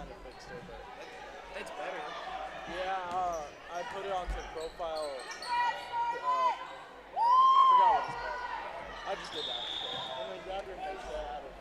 kind of fixed it, but It's better. yeah, I put it onto profile. Forgot what it's called. I just did that. So. And then grab your headset out of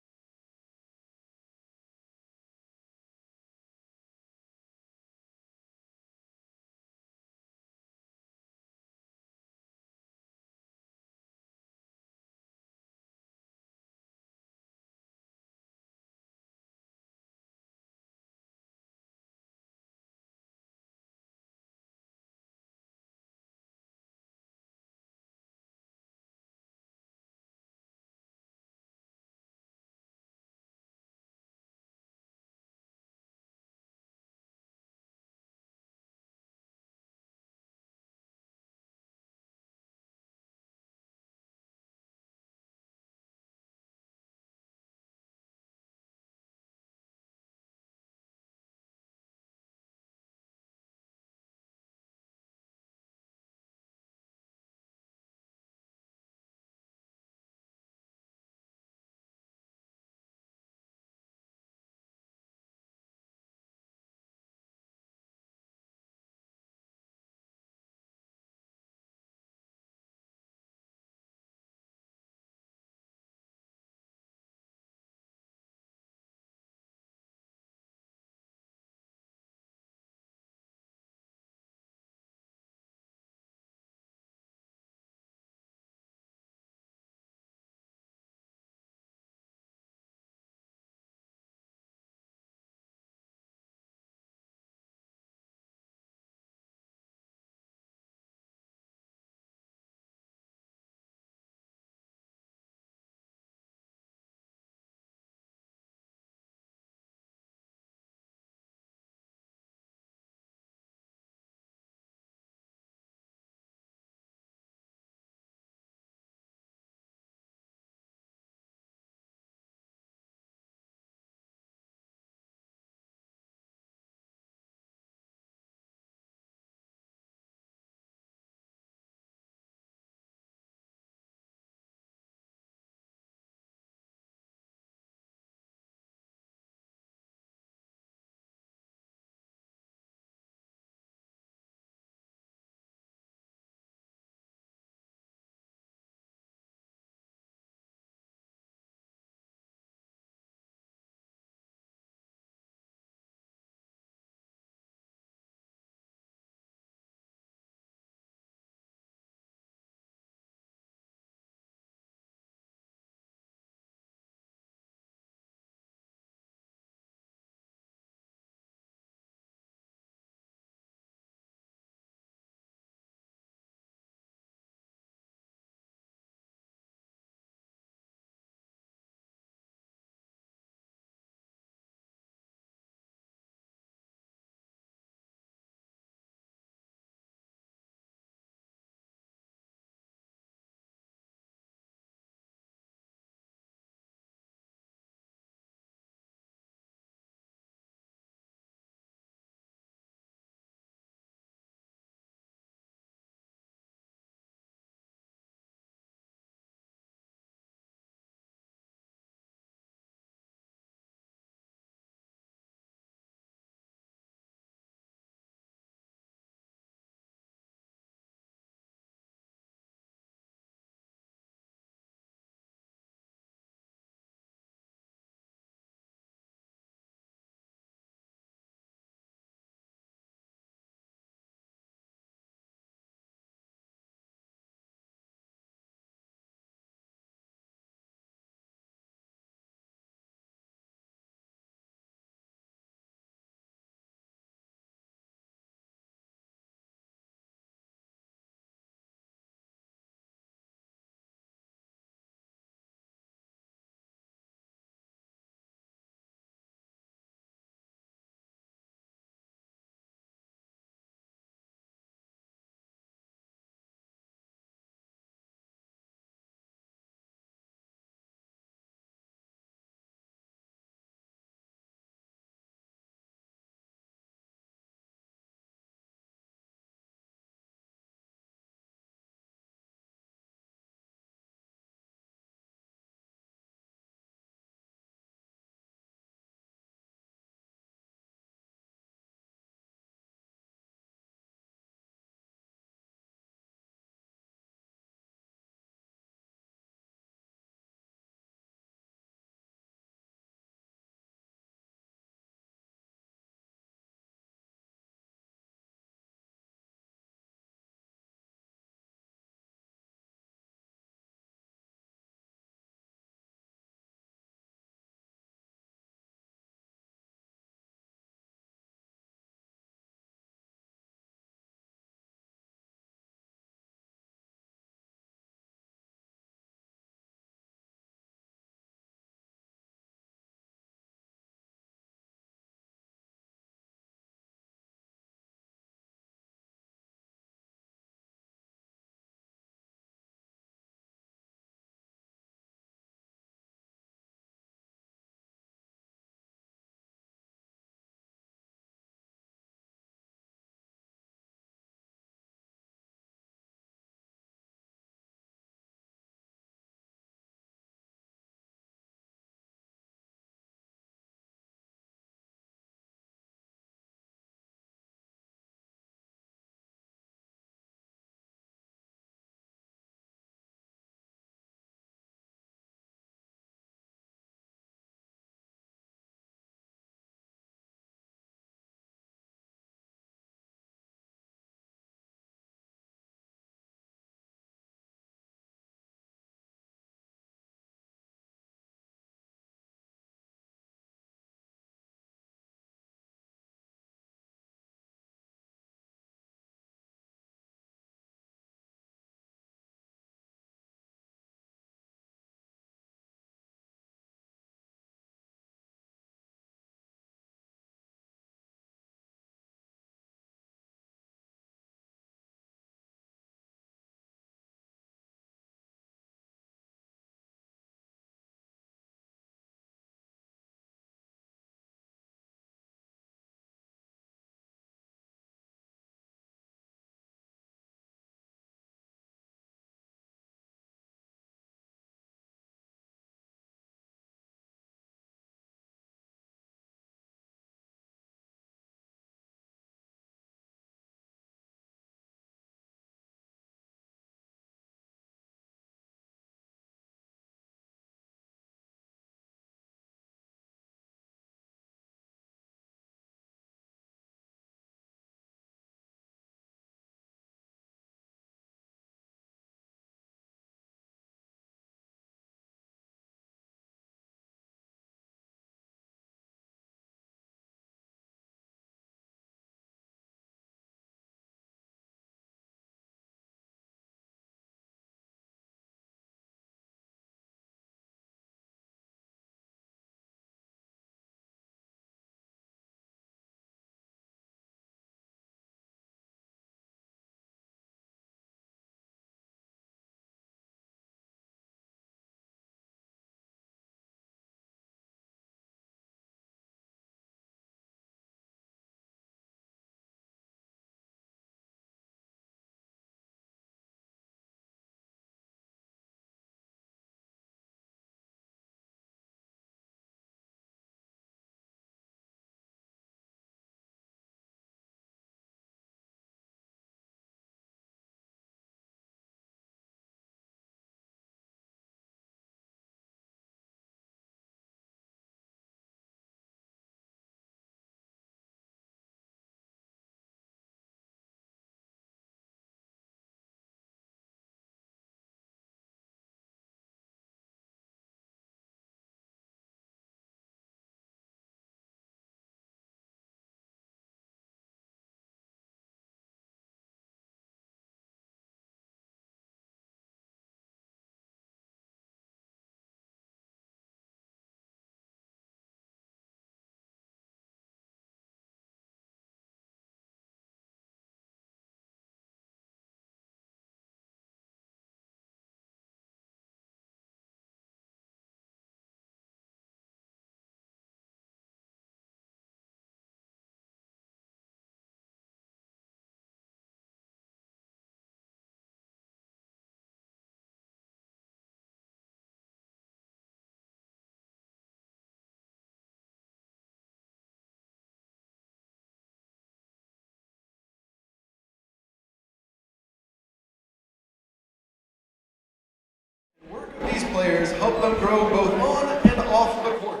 these players help them grow both on and off the court.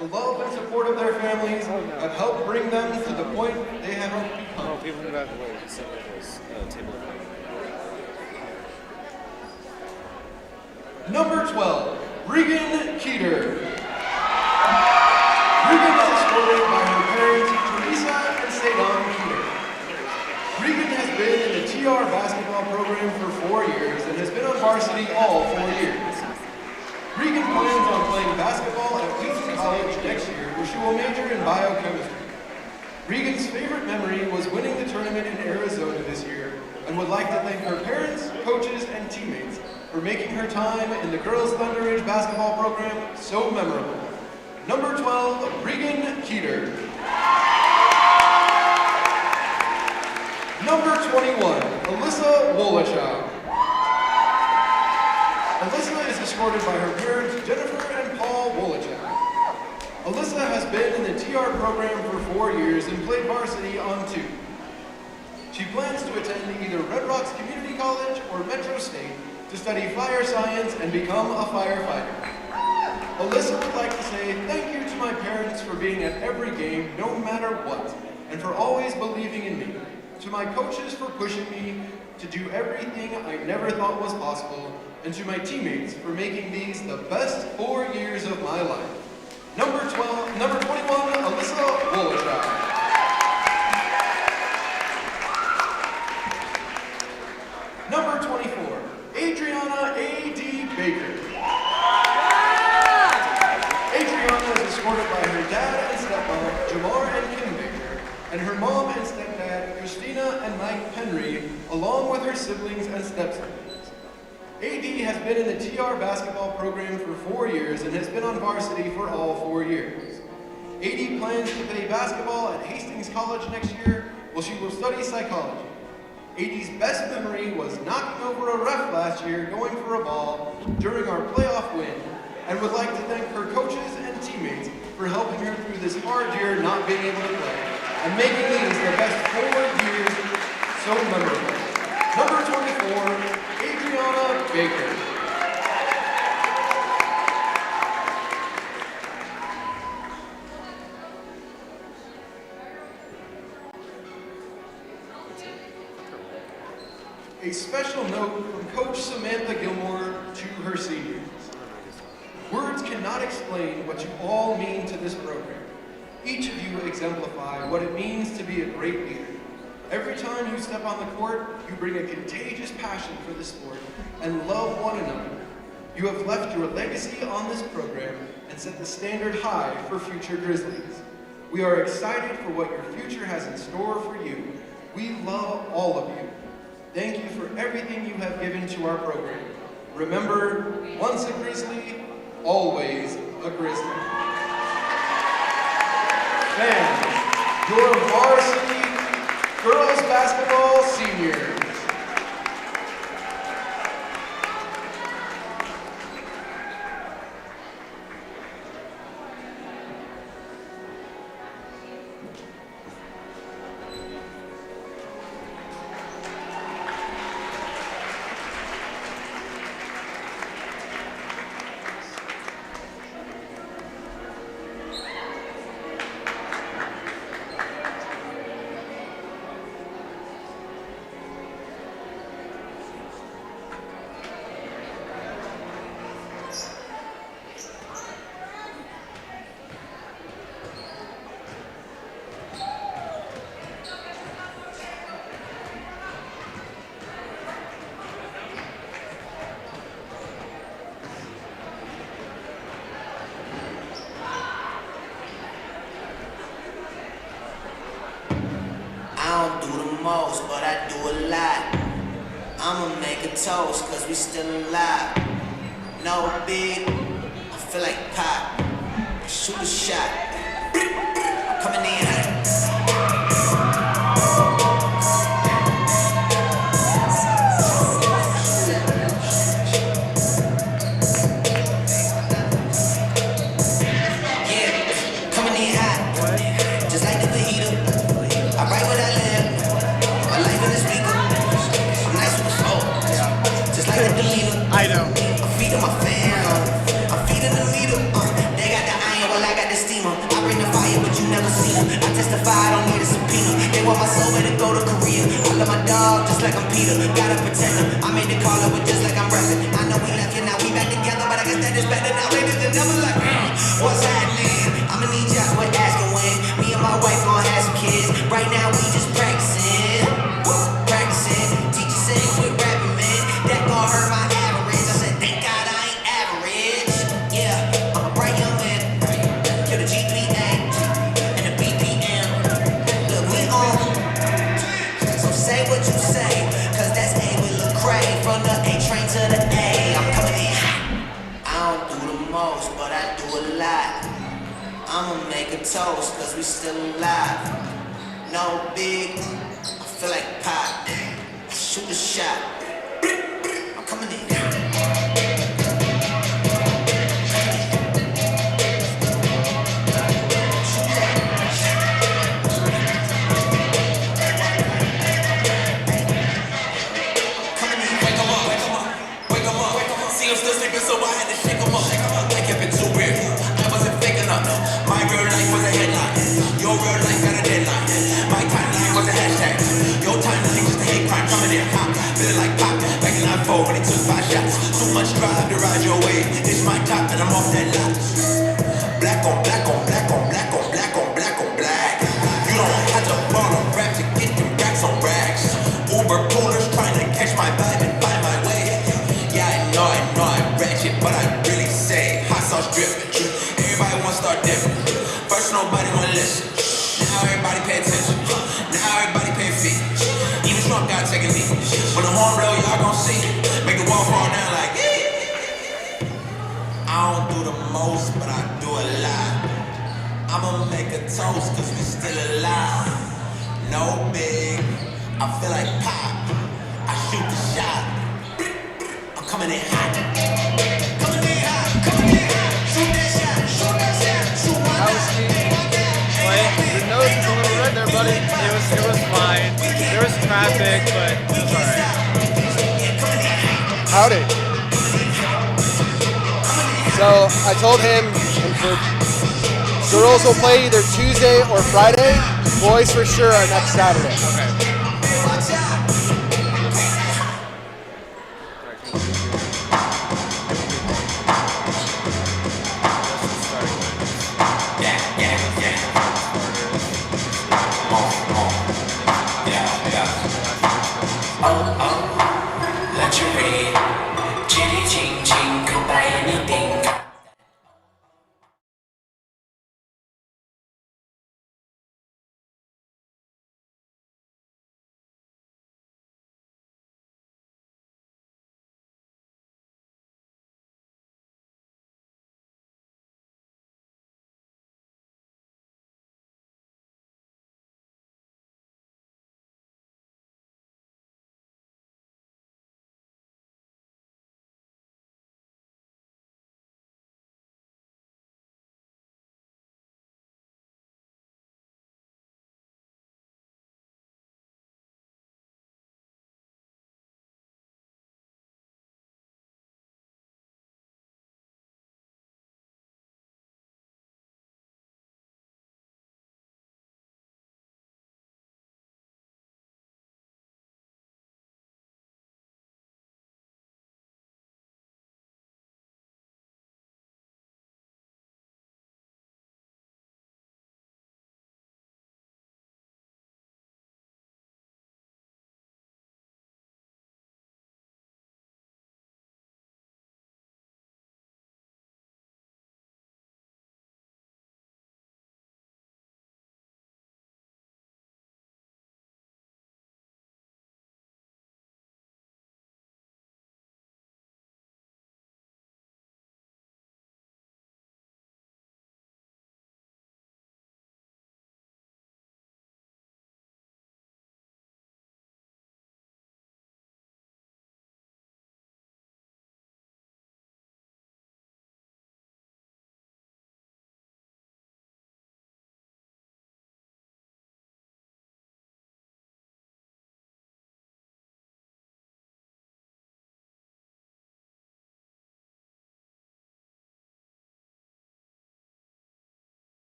The love and support of their families have helped bring them to the point they have become. Oh, people move out of the way. So there's table. Number 12, Regan Keeter. Regan is escorted by her parents, Teresa and Sadon Keeter. Regan has been in the TR basketball program for 4 years and has been on varsity all 4 years. Regan plans on playing basketball at Wheaton College next year, where she will major in biochemistry. Regan's favorite memory was winning the tournament in Arizona this year and would like to thank her parents, coaches, and teammates for making her time in the girls' Thunder Ridge basketball program so memorable. Number 12, Regan Keeter. Number 21, Alyssa Wolochow. Alyssa is escorted by her parents, Jennifer and Paul Wolochow. Alyssa has been in the TR program for 4 years and played varsity on 2. She plans to attend either Red Rocks Community College or Metro State to study fire science and become a firefighter. Alyssa would like to say thank you to my parents for being at every game, no matter what, and for always believing in me. To my coaches for pushing me to do everything I never thought was possible, and to my teammates for making these the best 4 years of my life. Number 21, Alyssa Wolochow. Number 24, Adriana A.D. Baker. Adriana is escorted by her dad and stepmom, Jamar and Kim Baker, and her mom and stepdad, Christina and Mike Penry, along with her siblings and stepsiblings. AD has been in the TR basketball program for 4 years and has been on varsity for all 4 years. AD plans to play basketball at Hastings College next year, while she will study psychology. AD's best memory was knocking over a ref last year going for a ball during our playoff win, and would like to thank her coaches and teammates for helping her through this hard year not being able to play, and making these the best 4 years so memorable. Number 24, Adriana Baker. A special note from Coach Samantha Gilmore to her seniors. Words cannot explain what you all mean to this program. Each of you exemplify what it means to be a great leader. Every time you step on the court, you bring a contagious passion for the sport and love one another. You have left your legacy on this program and set the standard high for future Grizzlies. We are excited for what your future has in store for you. We love all of you. Thank you for everything you have given to our program. Remember, once a Grizzly, always a Grizzly. Fans, your varsity girls basketball seniors. But I do a lot. I'ma make a toast, cause we still alive. No big, I feel like pop. Shoot a shot. Coming in hot. Yeah, coming in hot. Just like the fajita. I write what I live. My life in the speaker. I'm nice with the flow. Just like the leader. I know. I feel feeding my fam. I'm feeding the leader. They got the iron, well I got the steamer. I bring the fire, but you never see them. I testify, I don't need a subpoena. They want my soul, better go to Korea. I love my dog, just like I'm Peter. Gotta protect him. I made the call up, but just like I'm rapping. I know we left you, now we back together, but I guess that is better now. Ladies and gentlemen, like, what's happening? I'ma need y'all quit asking when. Me and my wife gon' have some kids. Right now we just practicing. Practicing. Teacher said quit rapping, man. That gon' hurt my average. I said, thank God I ain't average. Yeah, I'm a bright young man. Kill the GPA and the BPM. Look, we on. So say what you say, cause that's A with Lecrae. From the A train to the A, I'm coming in hot. I don't do the most, but I do a lot. I'ma make a toast, cause we still alive. No big, I feel like pop. Shoot a shot. I'm coming in. My real life was a headline. Your real life got a deadline. My timeline was a hashtag. Your timeline just a hate crime coming in hot. Feeling like pop. Back in 94 when he took 5 shots. Too much drive to ride your way. This my top and I'm off that lot. Black on black on black on black on black on black on black. You don't have to fall on rap to get them racks on racks. Uber pullers trying to catch my vibe and find my way. Yeah, I know I'm ratchet, but I really say hot sauce dripping. Everybody wanna start different. First nobody wanna listen. Now everybody pay attention. Now everybody pay fee. Even Trump got taking me. When the horn blow, y'all gon' see. Make the wall fall down like. I don't do the most, but I do a lot. I'ma make a toast, cause we still alive. No big, I feel like pop. I shoot the shot. I'm coming in hot. Coming in hot, coming in hot. Shoot that shot, shoot that shot, shoot one Your nose is a little red there, buddy. It was fine. There was traffic, but it was alright. Howdy. So I told him girls will play either Tuesday or Friday. Boys for sure are next Saturday. Okay. Let you read. Chitty ching ching, could buy anything.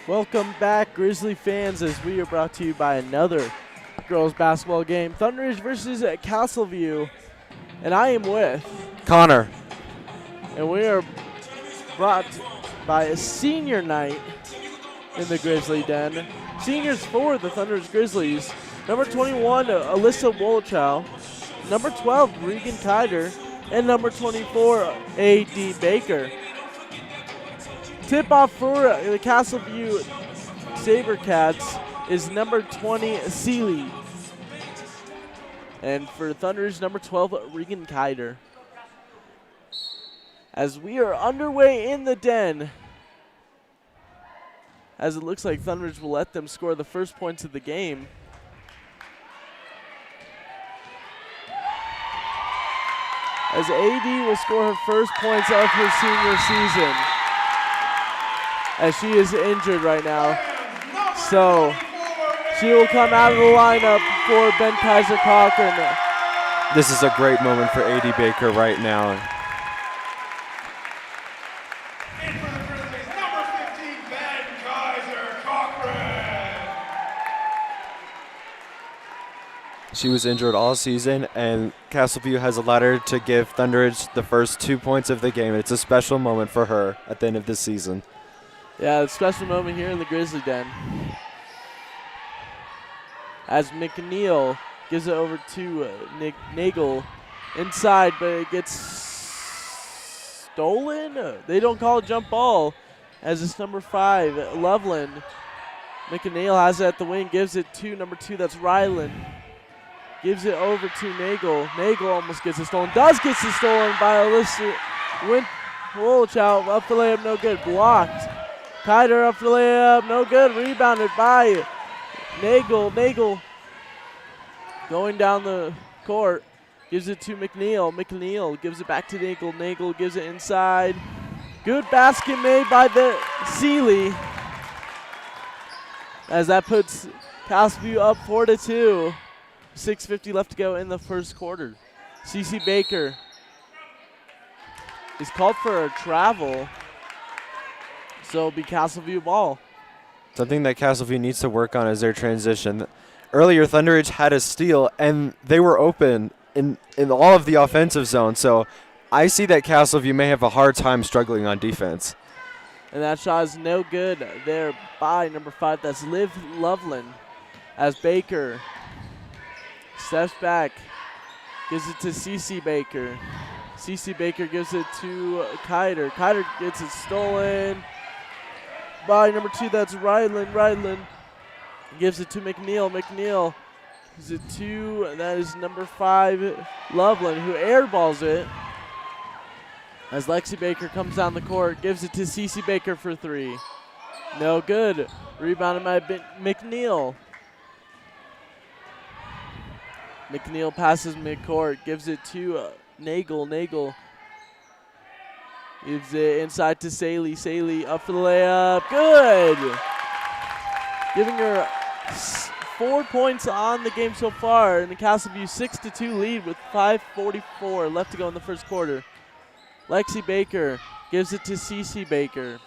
Welcome back, Grizzly fans, as we are brought to you by another girls basketball game, Thunder Ridge versus Castleview. And I am with Connor. And we are brought by a senior night in the Grizzly Den. Seniors for the Thunder Ridge Grizzlies. Number 21, Alyssa Wolochow. Number 12, Regan Kider. And number 24, A.D. Baker. Tip-off for the Castleview Sabercats is number 20, Seeley. And for Thunder Ridge, number 12, Regan Kider. As we are underway in the den, as it looks like Thunder Ridge will let them score the first points of the game. As AD will score her first points of her senior season, as she is injured right now. So she will come out of the lineup for Ben Kaiser Cochran. This is a great moment for A.D. Baker right now. And for the Grizzlies, number 15, Ben Kaiser Cochran. She was injured all season, and Castleview has allowed her to give Thunder Ridge the first 2 points of the game. It's a special moment for her at the end of this season. Yeah, a special moment here in the Grizzly Den. As McNeil gives it over to Nagel inside, but it gets stolen. They don't call it jump ball, as it's number 5, Loveland. McNeil has it at the wing, gives it to number 2, that's Ryland. Gives it over to Nagel. Nagel almost gets it stolen. Does get it stolen by Alyssa Wolochow. Up the layup, no good. Blocked. Kider up the layup, no good. Rebounded by Nagel. Nagel going down the court. Gives it to McNeil. McNeil gives it back to Nagel. Nagel gives it inside. Good basket made by the Seeley. As that puts Castleview up 4-2. 6:50 left to go in the first quarter. CeCe Baker is called for a travel. So it'll be Castleview ball. Something that Castleview needs to work on is their transition. Earlier, Thunder Ridge had a steal, and they were open in all of the offensive zone. So I see that Castleview may have a hard time struggling on defense. And that shot is no good there by number 5. That's Liv Loveland. As Baker steps back, gives it to CeCe Baker. CeCe Baker gives it to Kider. Kider gets it stolen by number 2, that's Ryland. Ryland gives it to McNeil. McNeil gives it to, that is number 5, Loveland, who airballs it. As Lexi Baker comes down the court, gives it to CeCe Baker for 3. No good. Rebounded by McNeil. McNeil passes midcourt, gives it to Nagel. Nagel gives it inside to Saley. Saley up for the layup. Good. Giving her 4 points on the game so far. And the Castleview 6-2 lead with 5:44 left to go in the first quarter. Lexi Baker gives it to CeCe Baker.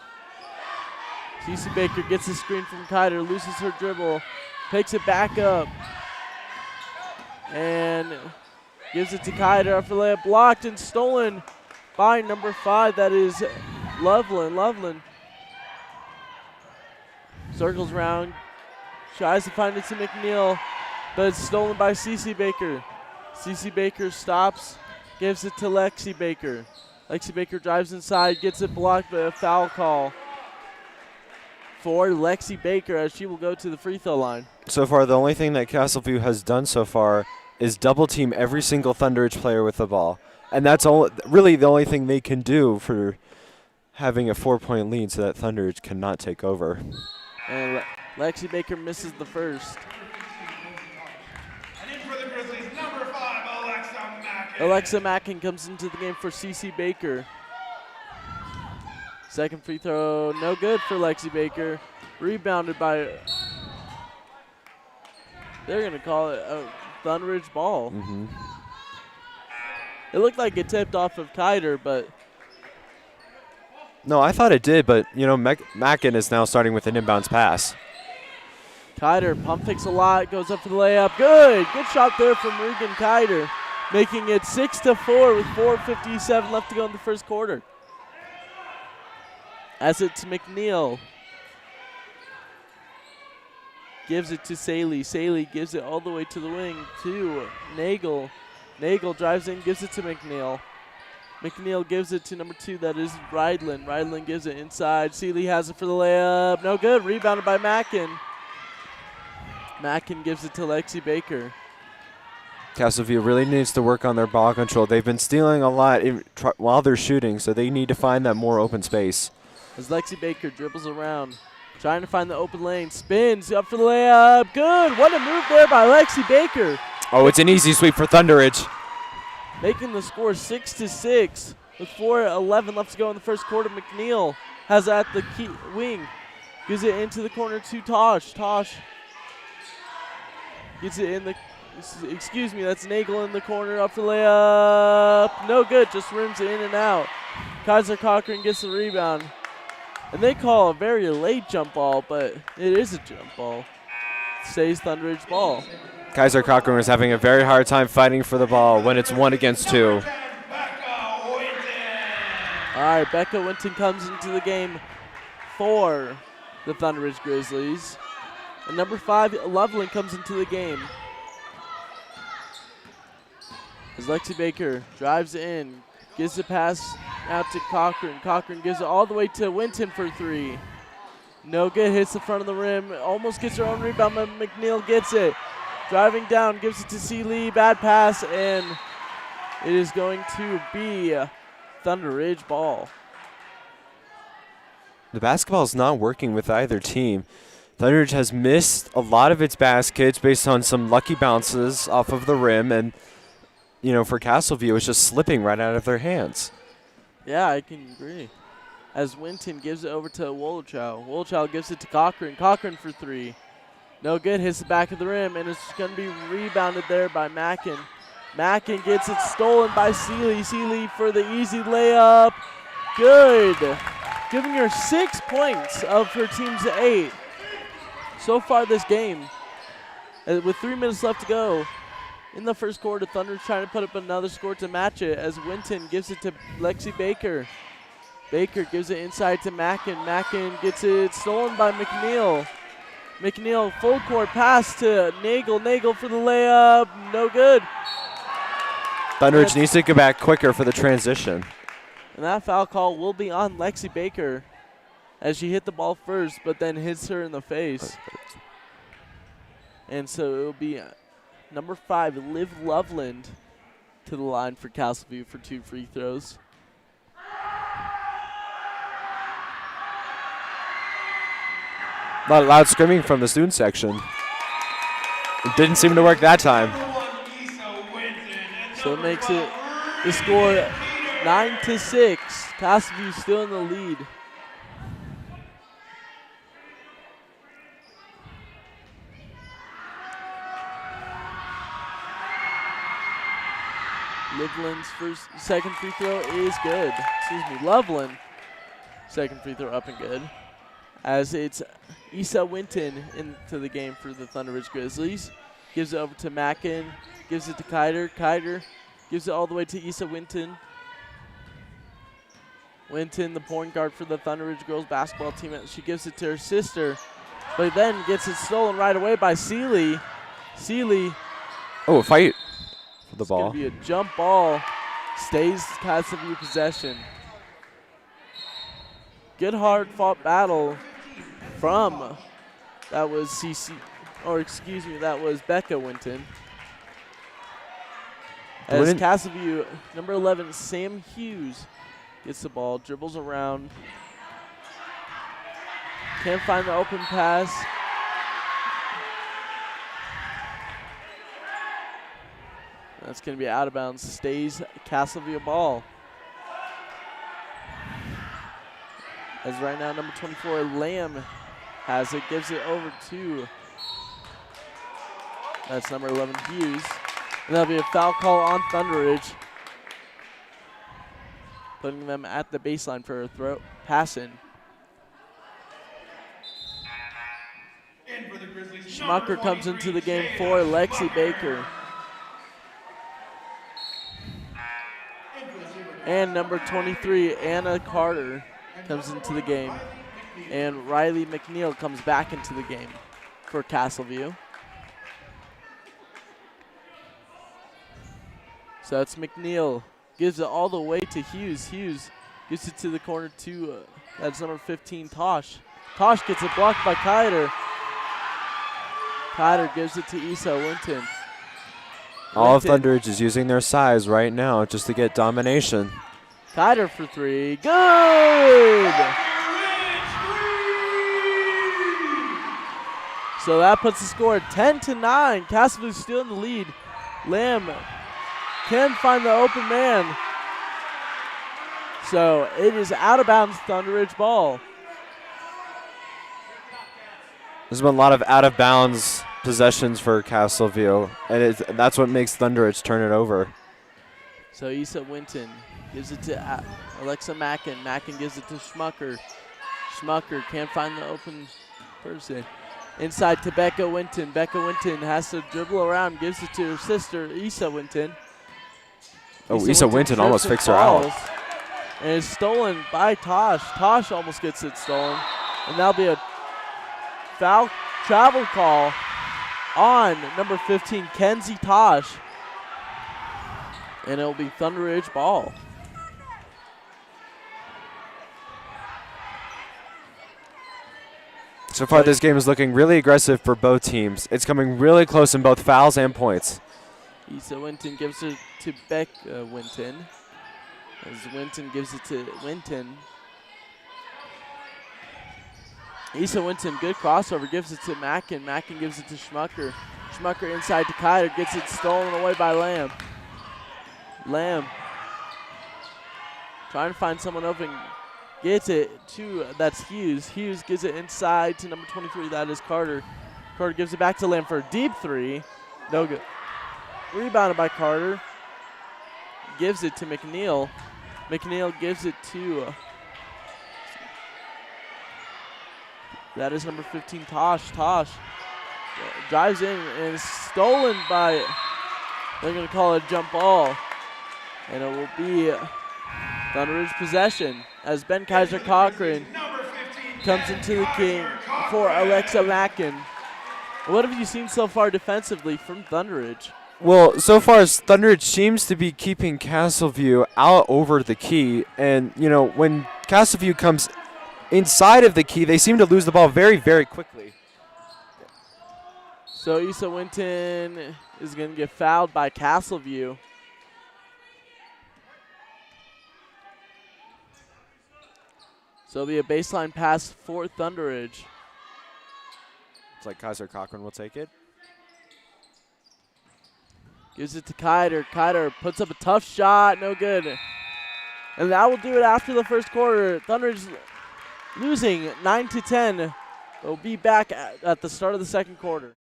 CeCe Baker gets the screen from Kider, loses her dribble, picks it back up, and gives it to Kider up for the layup. Blocked and stolen by number 5, that is Loveland. Loveland circles around, tries to find it to McNeil, but it's stolen by CeCe Baker. CeCe Baker stops, gives it to Lexi Baker. Lexi Baker drives inside, gets it blocked, but a foul call for Lexi Baker as she will go to the free throw line. So far, the only thing that Castleview has done so far is double team every single Thunder Ridge player with the ball. And that's really the only thing they can do for having a 4-point lead so that Thunder Ridge cannot take over. And Lexi Baker misses the first. And in for the Grizzlies, number 5, Alexa Mackin. Alexa Mackin comes into the game for CeCe Baker. Second free throw, no good for Lexi Baker. Rebounded by, they're going to call it a Thunder Ridge ball. Mm-hmm. It looked like it tipped off of Kider, but No, I thought it did, but, you know, Mackin is now starting with an inbounds pass. Kiter pump fakes a lot, goes up for the layup. Good shot there from Regan Kiter, making it 6-4 with 4:57 left to go in the first quarter. As it's McNeil. Gives it to Saley. Saley gives it all the way to the wing to Nagel. Nagel drives in, gives it to McNeil. McNeil gives it to number 2, that is Rydland. Rydland gives it inside. Seeley has it for the layup. No good. Rebounded by Mackin. Mackin gives it to Lexi Baker. Castleview really needs to work on their ball control. They've been stealing a lot while they're shooting, so they need to find that more open space. As Lexi Baker dribbles around, trying to find the open lane, spins up for the layup. Good. What a move there by Lexi Baker. Oh, it's an easy sweep for Thunderidge. Making the score 6-6 with 4:11 left to go in the first quarter. McNeil has at the key wing. Gives it into the corner to Tosh. Tosh gets it in the, excuse me, that's Nagel in the corner, up for the layup. No good, just rims it in and out. Kaiser Cochran gets the rebound. And they call a very late jump ball, but it is a jump ball. Stays Thunderidge ball. Kaiser Cochran is having a very hard time fighting for the ball when it's 1 against 2. All right, Becca Winton comes into the game for the Thunderidge Grizzlies. And number 5, Loveland, comes into the game. As Lexi Baker drives in, gives the pass out to Cochran. Cochran gives it all the way to Winton for 3. No good, hits the front of the rim, almost gets her own rebound, but McNeil gets it. Driving down, gives it to Seeley, bad pass, and it is going to be Thunder Ridge ball. The basketball is not working with either team. Thunderidge has missed a lot of its baskets based on some lucky bounces off of the rim, and, you know, for Castleview, it's just slipping right out of their hands. Yeah, I can agree. As Winton gives it over to Wolochow. Wolochow gives it to Cochran. Cochran for 3. No good, hits the back of the rim, and it's going to be rebounded there by Mackin. Mackin gets it stolen by Seeley. Seeley for the easy layup. Good. Giving her 6 points of her team's 8 so far this game. With 3 minutes left to go in the first quarter, Thunder trying to put up another score to match it as Winton gives it to Lexi Baker. Baker gives it inside to Mackin. Mackin gets it stolen by McNeil. McNeil full court pass to Nagel. Nagel for the layup. No good. Thunderidge needs to get back quicker for the transition. And that foul call will be on Lexi Baker as she hit the ball first, but then hits her in the face. And so it will be number 5, Liv Loveland, to the line for Castleview for 2 free throws. A lot of loud screaming from the student section. It didn't seem to work that time. So it makes it the score 9-6. Castleview still in the lead. Loveland's second free throw is good. Excuse me, Loveland. Second free throw up and good. As it's Issa Winton into the game for the Thunder Ridge Grizzlies. Gives it over to Mackin. Gives it to Kiter. Kiter gives it all the way to Issa Winton. Winton, the point guard for the Thunder Ridge girls basketball team. She gives it to her sister, but then gets it stolen right away by Seeley. Seeley. Oh, a fight for the It's ball. going to be a jump ball. Stays Castleview possession. Good hard fought battle from, that was that was Becca Winton. As Castleview, number 11, Sam Hughes, gets the ball, dribbles around. Can't find the open pass. That's going to be out of bounds. Stays Castleview ball. As right now, number 24, Lamb has it, gives it over to, that's number 11, Hughes. And that'll be a foul call on Thunder Ridge. putting them at the baseline for a throw pass in. In for the Grizzlies, Schmucker comes into the game Jay for Lexi Schmucker. Baker. In for the Sabercats, And number 23, Anna Carter, comes into the game. And Riley McNeil comes back into the game for Castleview. So it's McNeil. Gives it all the way to Hughes. Hughes gives it to the corner to, that's number 15, Tosh. Tosh gets it blocked by Kiter. Kiter gives it to Issa Winton. All of Thunderidge is using their size right now just to get domination. Kiter for 3. Good! So that puts the score 10-9. Castleview still in the lead. Lamb can find the open man. So it is out of bounds, Thunderidge ball. There's been a lot of out of bounds possessions for Castleview, and that's what makes Thunderidge turn it over. So Issa Winton gives it to Alexa Mackin. Mackin gives it to Schmucker. Schmucker can't find the open person. Inside to Becca Winton. Becca Winton has to dribble around, gives it to her sister, Issa Winton. Oh, Issa Winton almost fixed her out. And it's stolen by Tosh. Tosh almost gets it stolen. And that'll be a foul travel call on number 15, Kenzie Tosh. And it'll be Thunderidge ball. So far, this game is looking really aggressive for both teams. It's coming really close in both fouls and points. Issa Winton gives it to Becca Winton. As Winton gives it to Winton. Issa Winton, good crossover, gives it to Mackin. Mackin gives it to Schmucker. Schmucker inside to Kiter, gets it stolen away by Lamb. Lamb trying to find someone open, gets it to, that's Hughes. Hughes gives it inside to number 23, that is Carter. Carter gives it back to Lamb for a deep 3. No good. Rebounded by Carter. Gives it to McNeil. McNeil gives it to, that is number 15, Tosh. Tosh drives in and is stolen by, they're going to call it a jump ball. And it will be Thunderidge possession as Ben Kaiser Cochran comes into the game for Alexa Mackin. What have you seen so far defensively from Thunderidge? Well, so far, Thunderidge seems to be keeping Castleview out over the key. And, you know, when Castleview comes inside of the key, they seem to lose the ball very, very quickly. So Issa Winton is going to get fouled by Castleview. So it'll be a baseline pass for Thunderidge. It's like Kaiser Cochran will take it. Gives it to Kiter. Kiter puts up a tough shot, no good. And that will do it after the first quarter. Thunderidge losing 9-10. They'll be back at the start of the second quarter.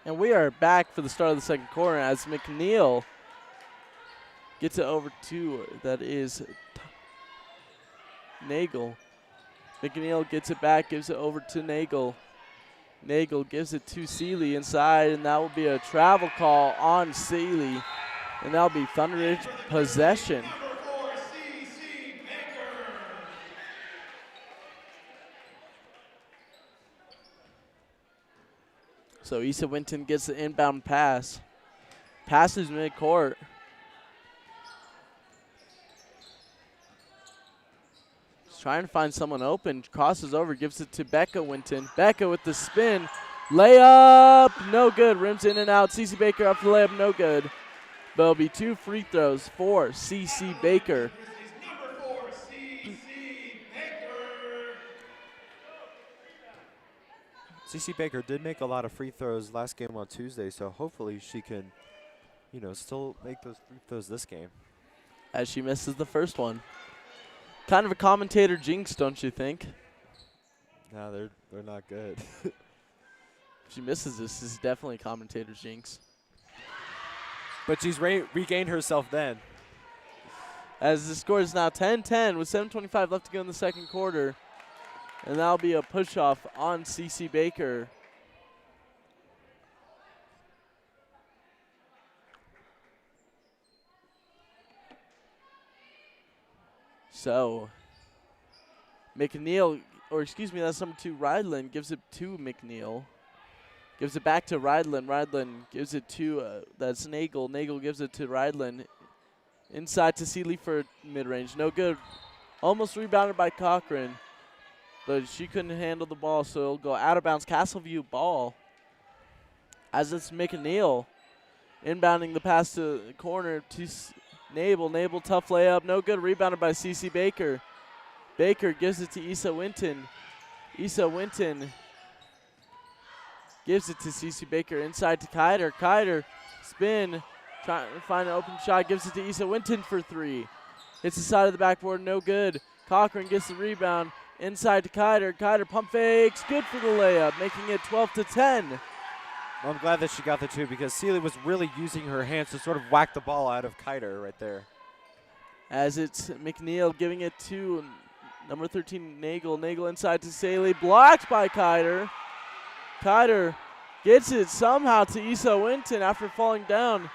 And we are back for the start of the second quarter as McNeil gets it over to, that is Nagel. McNeil gets it back, gives it over to Nagel. Nagel gives it to Seeley inside, and that will be a travel call on Seeley. And that'll be Thunder Ridge possession. So Issa Winton gets the inbound pass. Passes midcourt. Trying to find someone open, crosses over, gives it to Becca Winton. Becca with the spin, layup, no good, rims in and out. CC Baker up for the layup, no good. But it'll be 2 free throws for CC Baker. CC Baker did make a lot of free throws last game on Tuesday, so hopefully she can, still make those free throws this game. As she misses the first one. Kind of a commentator jinx, don't you think? No, they're not good. If she misses this is definitely a commentator's jinx. But she's regained herself then. As the score is now 10-10 with 7:25 left to go in the second quarter. And that'll be a push-off on CC Baker. So, McNeil, or excuse me, that's number 2, Rydland, gives it to McNeil. Gives it back to Rydland. Rydland gives it to, that's Nagel. Nagel gives it to Rydland. Inside to Seeley for mid-range. No good. Almost rebounded by Cochran. But she couldn't handle the ball, so it'll go out of bounds. Castleview ball. As it's McNeil inbounding the pass to the corner to Nabel. Nabel, tough layup. No good. Rebounded by CC Baker. Baker gives it to Issa Winton. Issa Winton gives it to CC Baker. Inside to Kiter. Kiter, spin. Trying to find an open shot. Gives it to Issa Winton for 3. Hits the side of the backboard. No good. Cochran gets the rebound. Inside to Kiter. Kiter pump fakes. Good for the layup, making it 12-10. I'm glad that she got the 2 because Seeley was really using her hands to sort of whack the ball out of Kiter right there. As it's McNeil giving it to number 13, Nagel. Nagel inside to Seeley. Blocked by Kiter. Kiter gets it somehow to Issa Winton after falling down.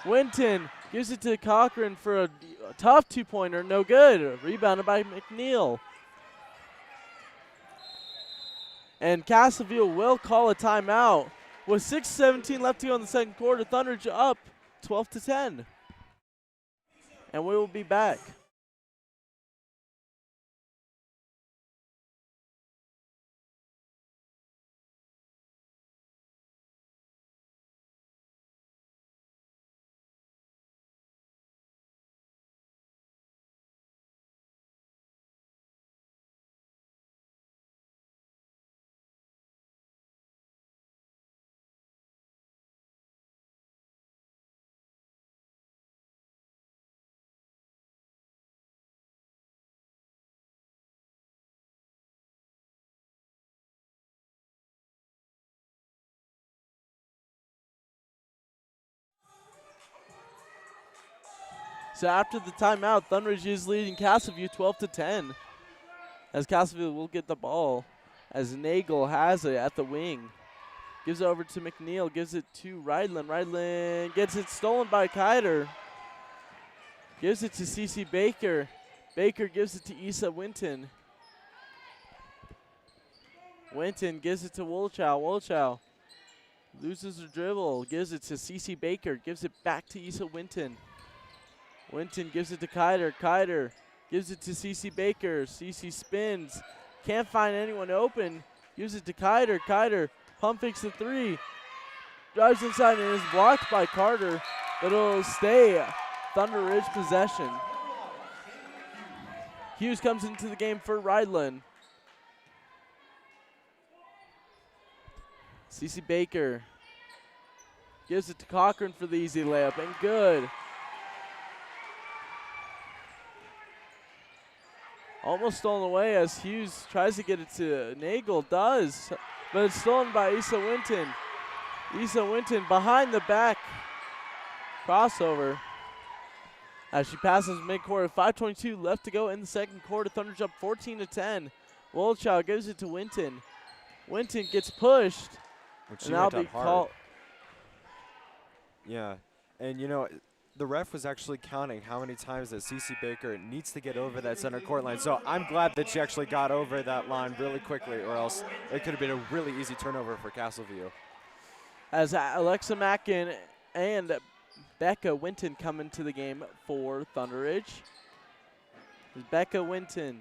Winton gives it to Cochran for a tough 2-pointer. No good. Rebounded by McNeil. And Castleview will call a timeout. With 6:17 left to go in the second quarter, Thunder up 12-10. And we will be back. So after the timeout, Thunderbirds is leading Castleview 12-10. As Castleview will get the ball, as Nagel has it at the wing. Gives it over to McNeil, gives it to Rydland. Rydland gets it stolen by Kiter. Gives it to CC Baker. Baker gives it to Issa Winton. Winton gives it to Wolchow. Wolchow loses her dribble, gives it to CC Baker, gives it back to Issa Winton. Winton gives it to Kiter. Kiter gives it to CC Baker. CC spins. Can't find anyone open. Gives it to Kiter. Kiter pump fakes the 3. Drives inside and is blocked by Carter. But it'll stay Thunder Ridge possession. Hughes comes into the game for Rydland. CC Baker gives it to Cochran for the easy layup. And good. Almost stolen away as Hughes tries to get it to Nagel. Does. But it's stolen by Issa Winton. Issa Winton behind the back crossover as she passes midcourt. 5:22 left to go in the second quarter. Thunder's up 14-10. Wolchow gives it to Winton. Winton gets pushed. And she And that'll went be up hard. called. Yeah, and you know, the ref was actually counting how many times that CC Baker needs to get over that center court line. So I'm glad that she actually got over that line really quickly, or else it could have been a really easy turnover for Castleview. As Alexa Mackin and Becca Winton come into the game for Thunder Ridge. As Becca Winton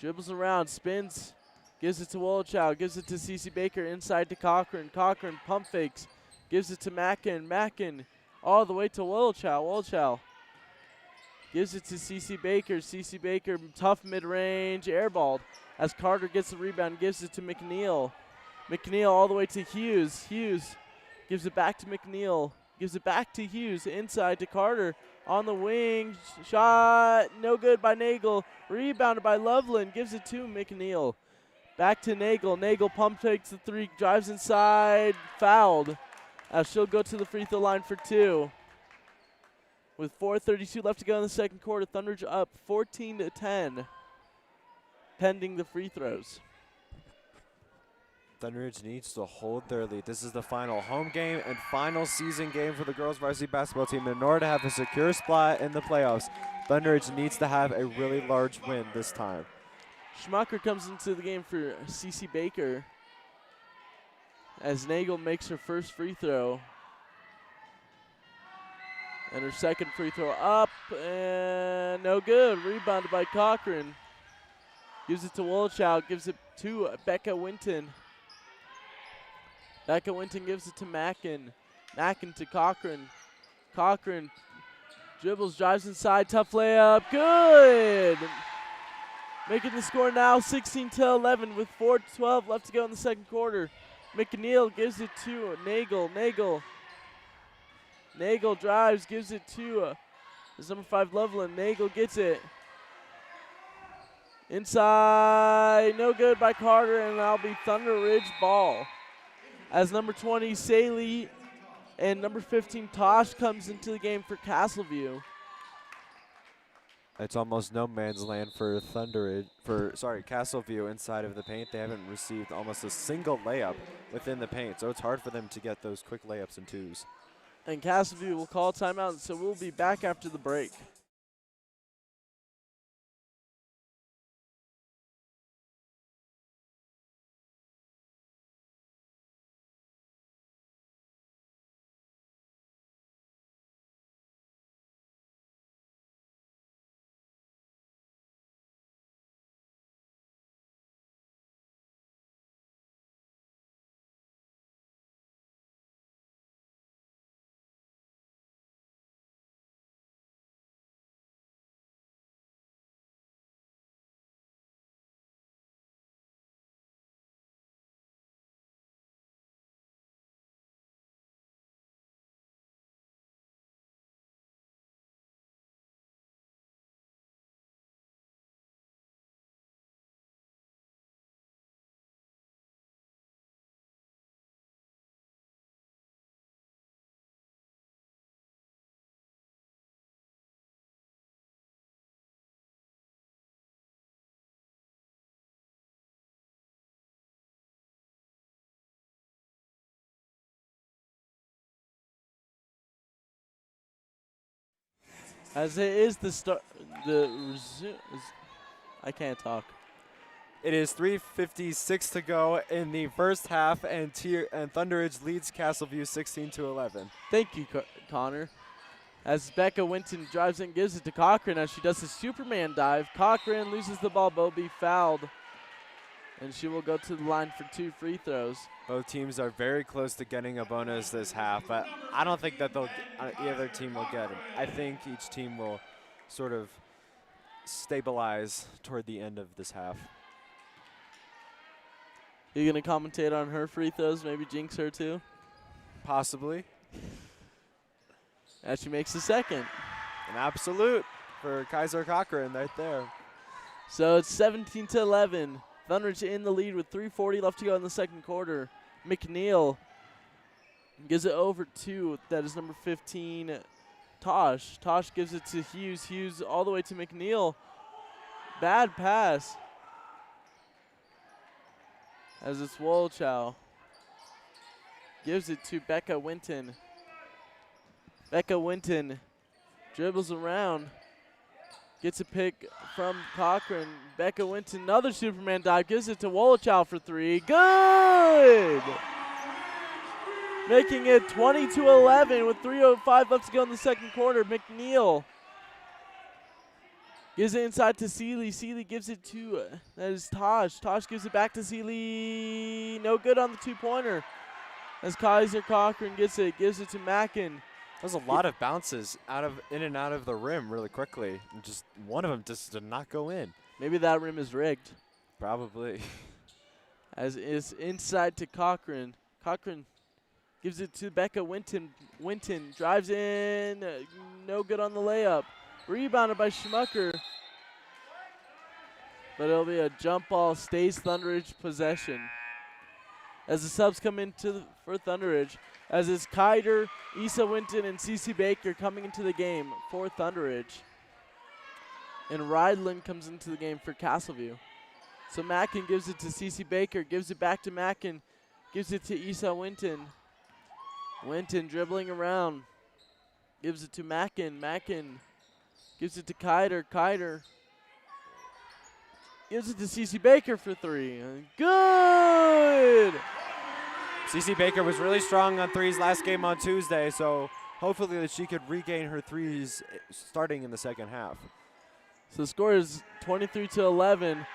dribbles around, spins, gives it to Wolchow, gives it to CC Baker, inside to Cochran. Cochran pump fakes, gives it to Mackin. Mackin all the way to Wolchow. Wolchow gives it to CC Baker. CC Baker, tough mid-range, airballed. As Carter gets the rebound, gives it to McNeil. McNeil all the way to Hughes. Hughes gives it back to McNeil. Gives it back to Hughes, inside to Carter. On the wing, shot, no good by Nagel. Rebounded by Loveland, gives it to McNeil. Back to Nagel. Nagel pump takes the three, drives inside, fouled. She'll go to the free throw line for two. With 4:32 left to go in the second quarter, Thunder's up 14-10, pending the free throws. Thunder Ridge needs to hold their lead. This is the final home game and final season game for the girls varsity basketball team. In order to have a secure spot in the playoffs, Thunder Ridge needs to have a really large win this time. Schmucker comes into the game for CC Baker as Nagel makes her first free throw. And her second free throw up, and no good. Rebounded by Cochran. Gives it to Wolchow, gives it to Becca Winton. Becca Winton gives it to Mackin. Mackin to Cochran. Cochran dribbles, drives inside, tough layup, good! Making the score now 16-11 with 4:12 left to go in the second quarter. McNeil gives it to Nagel. Nagel drives, gives it to number 5 Loveland. Nagel gets it. Inside, no good by Carter, and that'll be Thunder Ridge ball. As number 20 Saley and number 15 Tosh comes into the game for Castleview. It's almost no man's land for Castleview inside of the paint. They haven't received almost a single layup within the paint, so it's hard for them to get those quick layups and twos. And Castleview will call timeout, so we'll be back after the break. As it is the start, I can't talk. It is 3:56 to go in the first half, and Thunder Ridge leads Castleview 16-11. Thank you, Connor. As Becca Winton drives in, gives it to Cochran as she does a Superman dive. Cochran loses the ball, but will be fouled. And she will go to the line for 2 free throws. Both teams are very close to getting a bonus this half, but I don't think that either team will get it. I think each team will sort of stabilize toward the end of this half. You going to commentate on her free throws, maybe jinx her too? Possibly. As she makes the second. An absolute for Kaiser Cochran right there. So it's 17-11. Thunder's in the lead with 3:40 left to go in the second quarter. McNeil Gives it over to, that is number 15, Tosh. Tosh gives it to Hughes. Hughes all the way to McNeil. Bad pass. As it's Wolchow. Gives it to Becca Winton. Becca Winton dribbles around. Gets a pick from Cochran. Becca Winton, another Superman dive. Gives it to Wolchow for three. Good! Making it 20-11 with 3:05 left to go in the second quarter. McNeil gives it inside to Seeley. Seeley gives it to, that is Tosh. Tosh gives it back to Seeley. No good on the two-pointer. As Kaiser Cochran gets it, gives it to Mackin. There's a lot of bounces in and out of the rim really quickly. And just one of them just did not go in. Maybe that rim is rigged. Probably. As is inside to Cochran. Cochran gives it to Becca Winton. Winton drives in. No good on the layup. Rebounded by Schmucker. But it'll be a jump ball. Stays Thunderidge possession. As the subs come into for Thunderidge. As it's Kider, Issa Winton, and CeCe Baker coming into the game for Thunderidge. And Rydland comes into the game for Castleview. So Mackin gives it to CeCe Baker. Gives it back to Mackin. Gives it to Issa Winton. Winton dribbling around. Gives it to Mackin. Mackin gives it to Kider. Kider gives it to CeCe Baker for three. Good! CeCe Baker was really strong on threes last game on Tuesday, so hopefully that she could regain her threes starting in the second half. So the score is 23-11.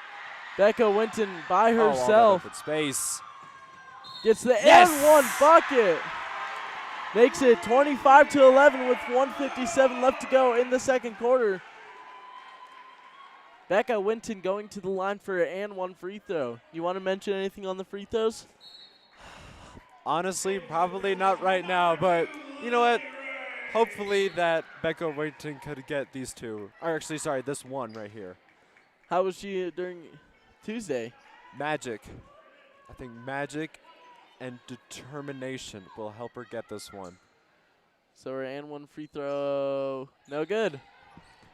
Becca Winton by all herself. open space. Gets the Yes! and one bucket. Makes it 25-11 with 1:57 left to go in the second quarter. Becca Winton going to the line for an and one free throw. You want to mention anything on the free throws? Honestly, probably not right now, but you know what? Hopefully that Becca Winton could get these two. Or actually, sorry, this one right here. How was she during Tuesday? Magic. I think magic and determination will help her get this one. So her and one free throw, no good.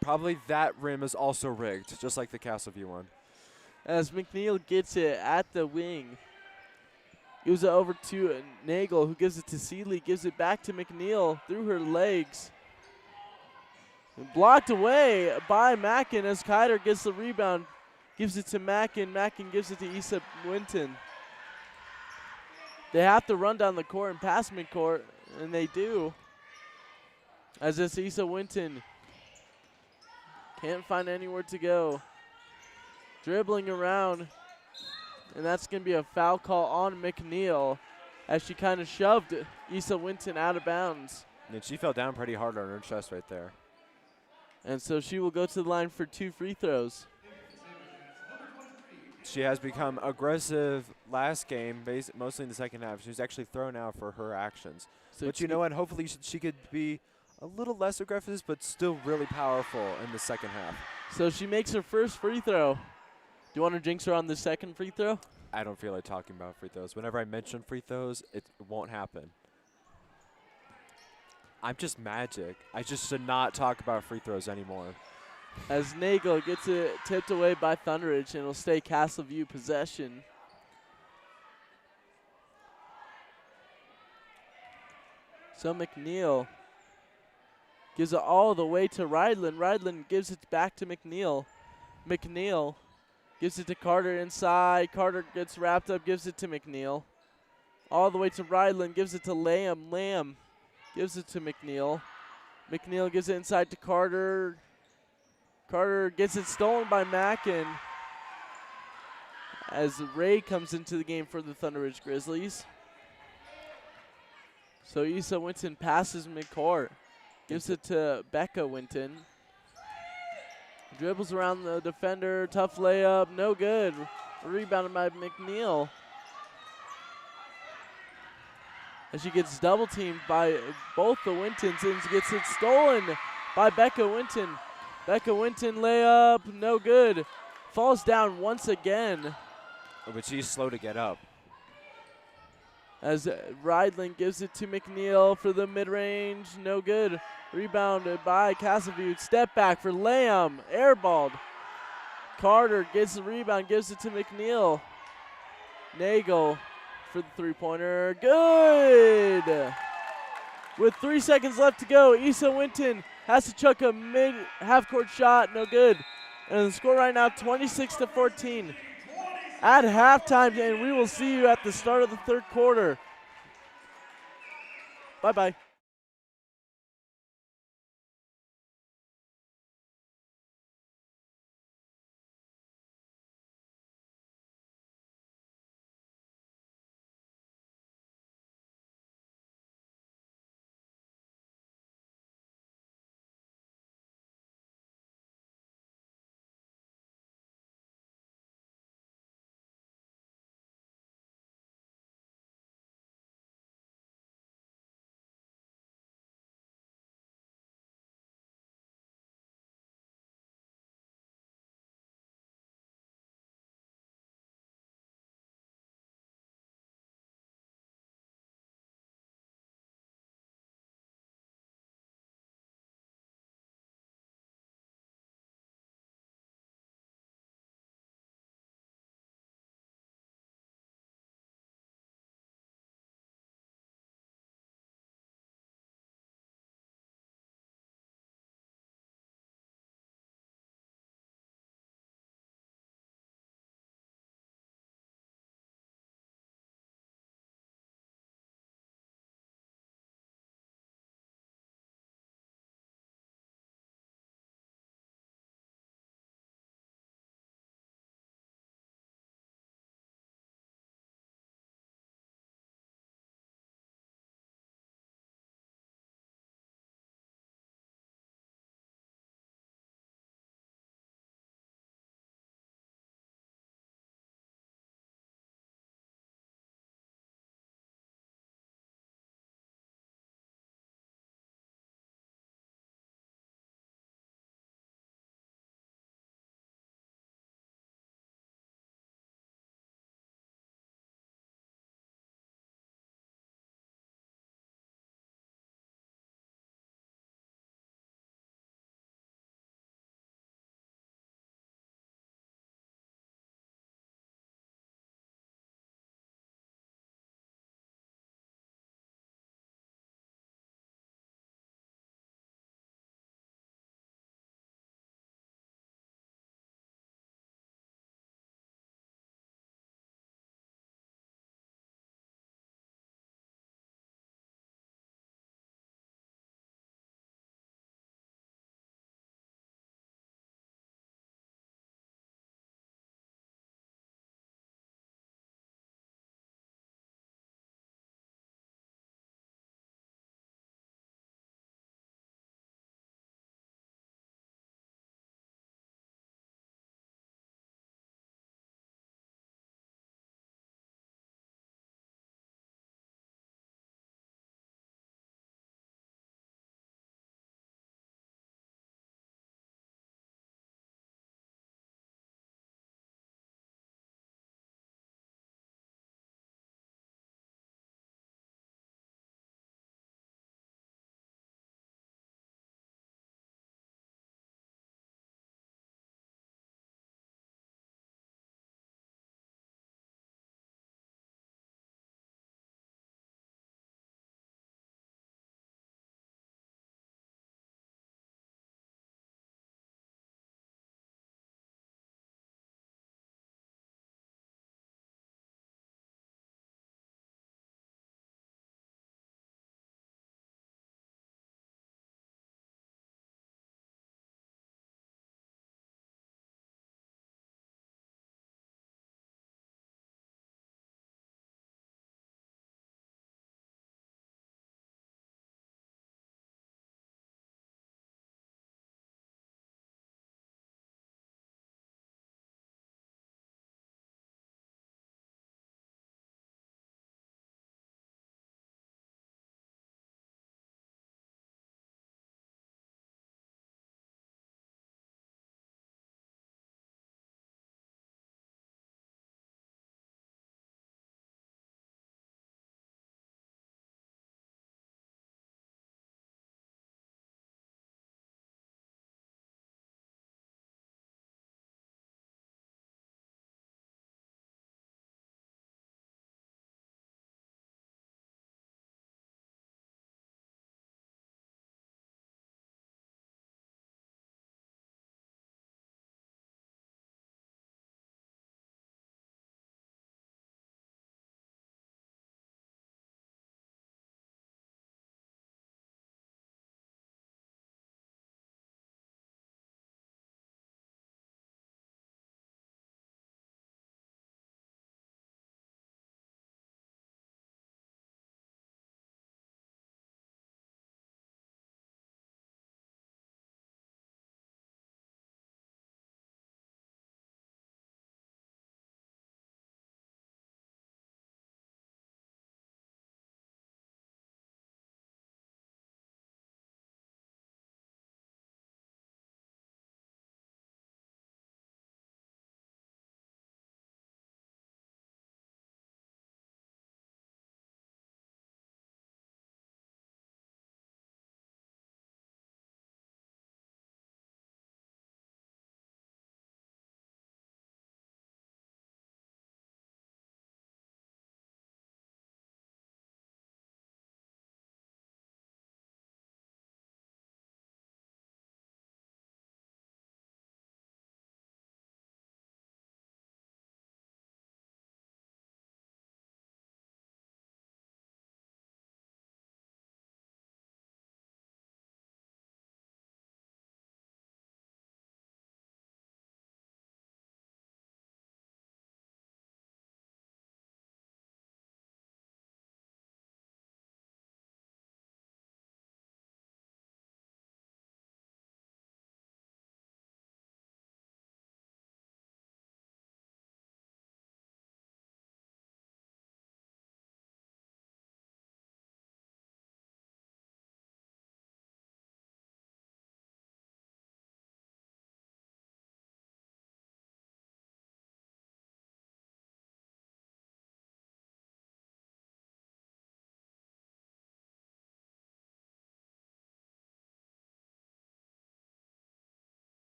Probably that rim is also rigged, just like the Castleview one. As McNeil gets it at the wing. Gives it over to Nagel, who gives it to Seeley. Gives it back to McNeil through her legs. And blocked away by Mackin as Kider gets the rebound. Gives it to Mackin. Mackin gives it to Issa Winton. They have to run down the court and pass midcourt, and they do. As this Issa Winton can't find anywhere to go. Dribbling around. And that's going to be a foul call on McNeil as she kind of shoved Issa Winton out of bounds. And she fell down pretty hard on her chest right there. And so she will go to the line for two free throws. She has become aggressive last game, mostly in the second half. She was actually thrown out for her actions. So but you know what? Hopefully she could be a little less aggressive, but still really powerful in the second half. So she makes her first free throw. Do you want to jinx her on the second free throw? I don't feel like talking about free throws. Whenever I mention free throws, it won't happen. I'm just magic. I just should not talk about free throws anymore. As Nagel gets it tipped away by Thunderidge, and it'll stay Castleview possession. So McNeil gives it all the way to Rydland. Rydland gives it back to McNeil. McNeil gives it to Carter inside. Carter gets wrapped up, gives it to McNeil. All the way to Rydland, gives it to Lamb. Lamb gives it to McNeil. McNeil gives it inside to Carter. Carter gets it stolen by Mackin as Ray comes into the game for the Thunderidge Grizzlies. So Issa Winton passes midcourt. Gives it to Becca Winton. Dribbles around the defender. Tough layup. No good. Rebounded by McNeil. As she gets double teamed by both the Wintons and gets it stolen by Becca Winton. Becca Winton layup. No good. Falls down once again. Oh, but she's slow to get up. as Rydland gives it to McNeil for the mid-range. No good. Rebounded by Castleview. Step back for Lamb. Airballed. Carter gets the rebound, gives it to McNeil. Nagel for the three-pointer. Good! With 3 seconds left to go, Issa Winton has to chuck a mid-half-court shot. No good. And the score right now, 26-14. At halftime, and we will see you at the start of the third quarter. Bye-bye.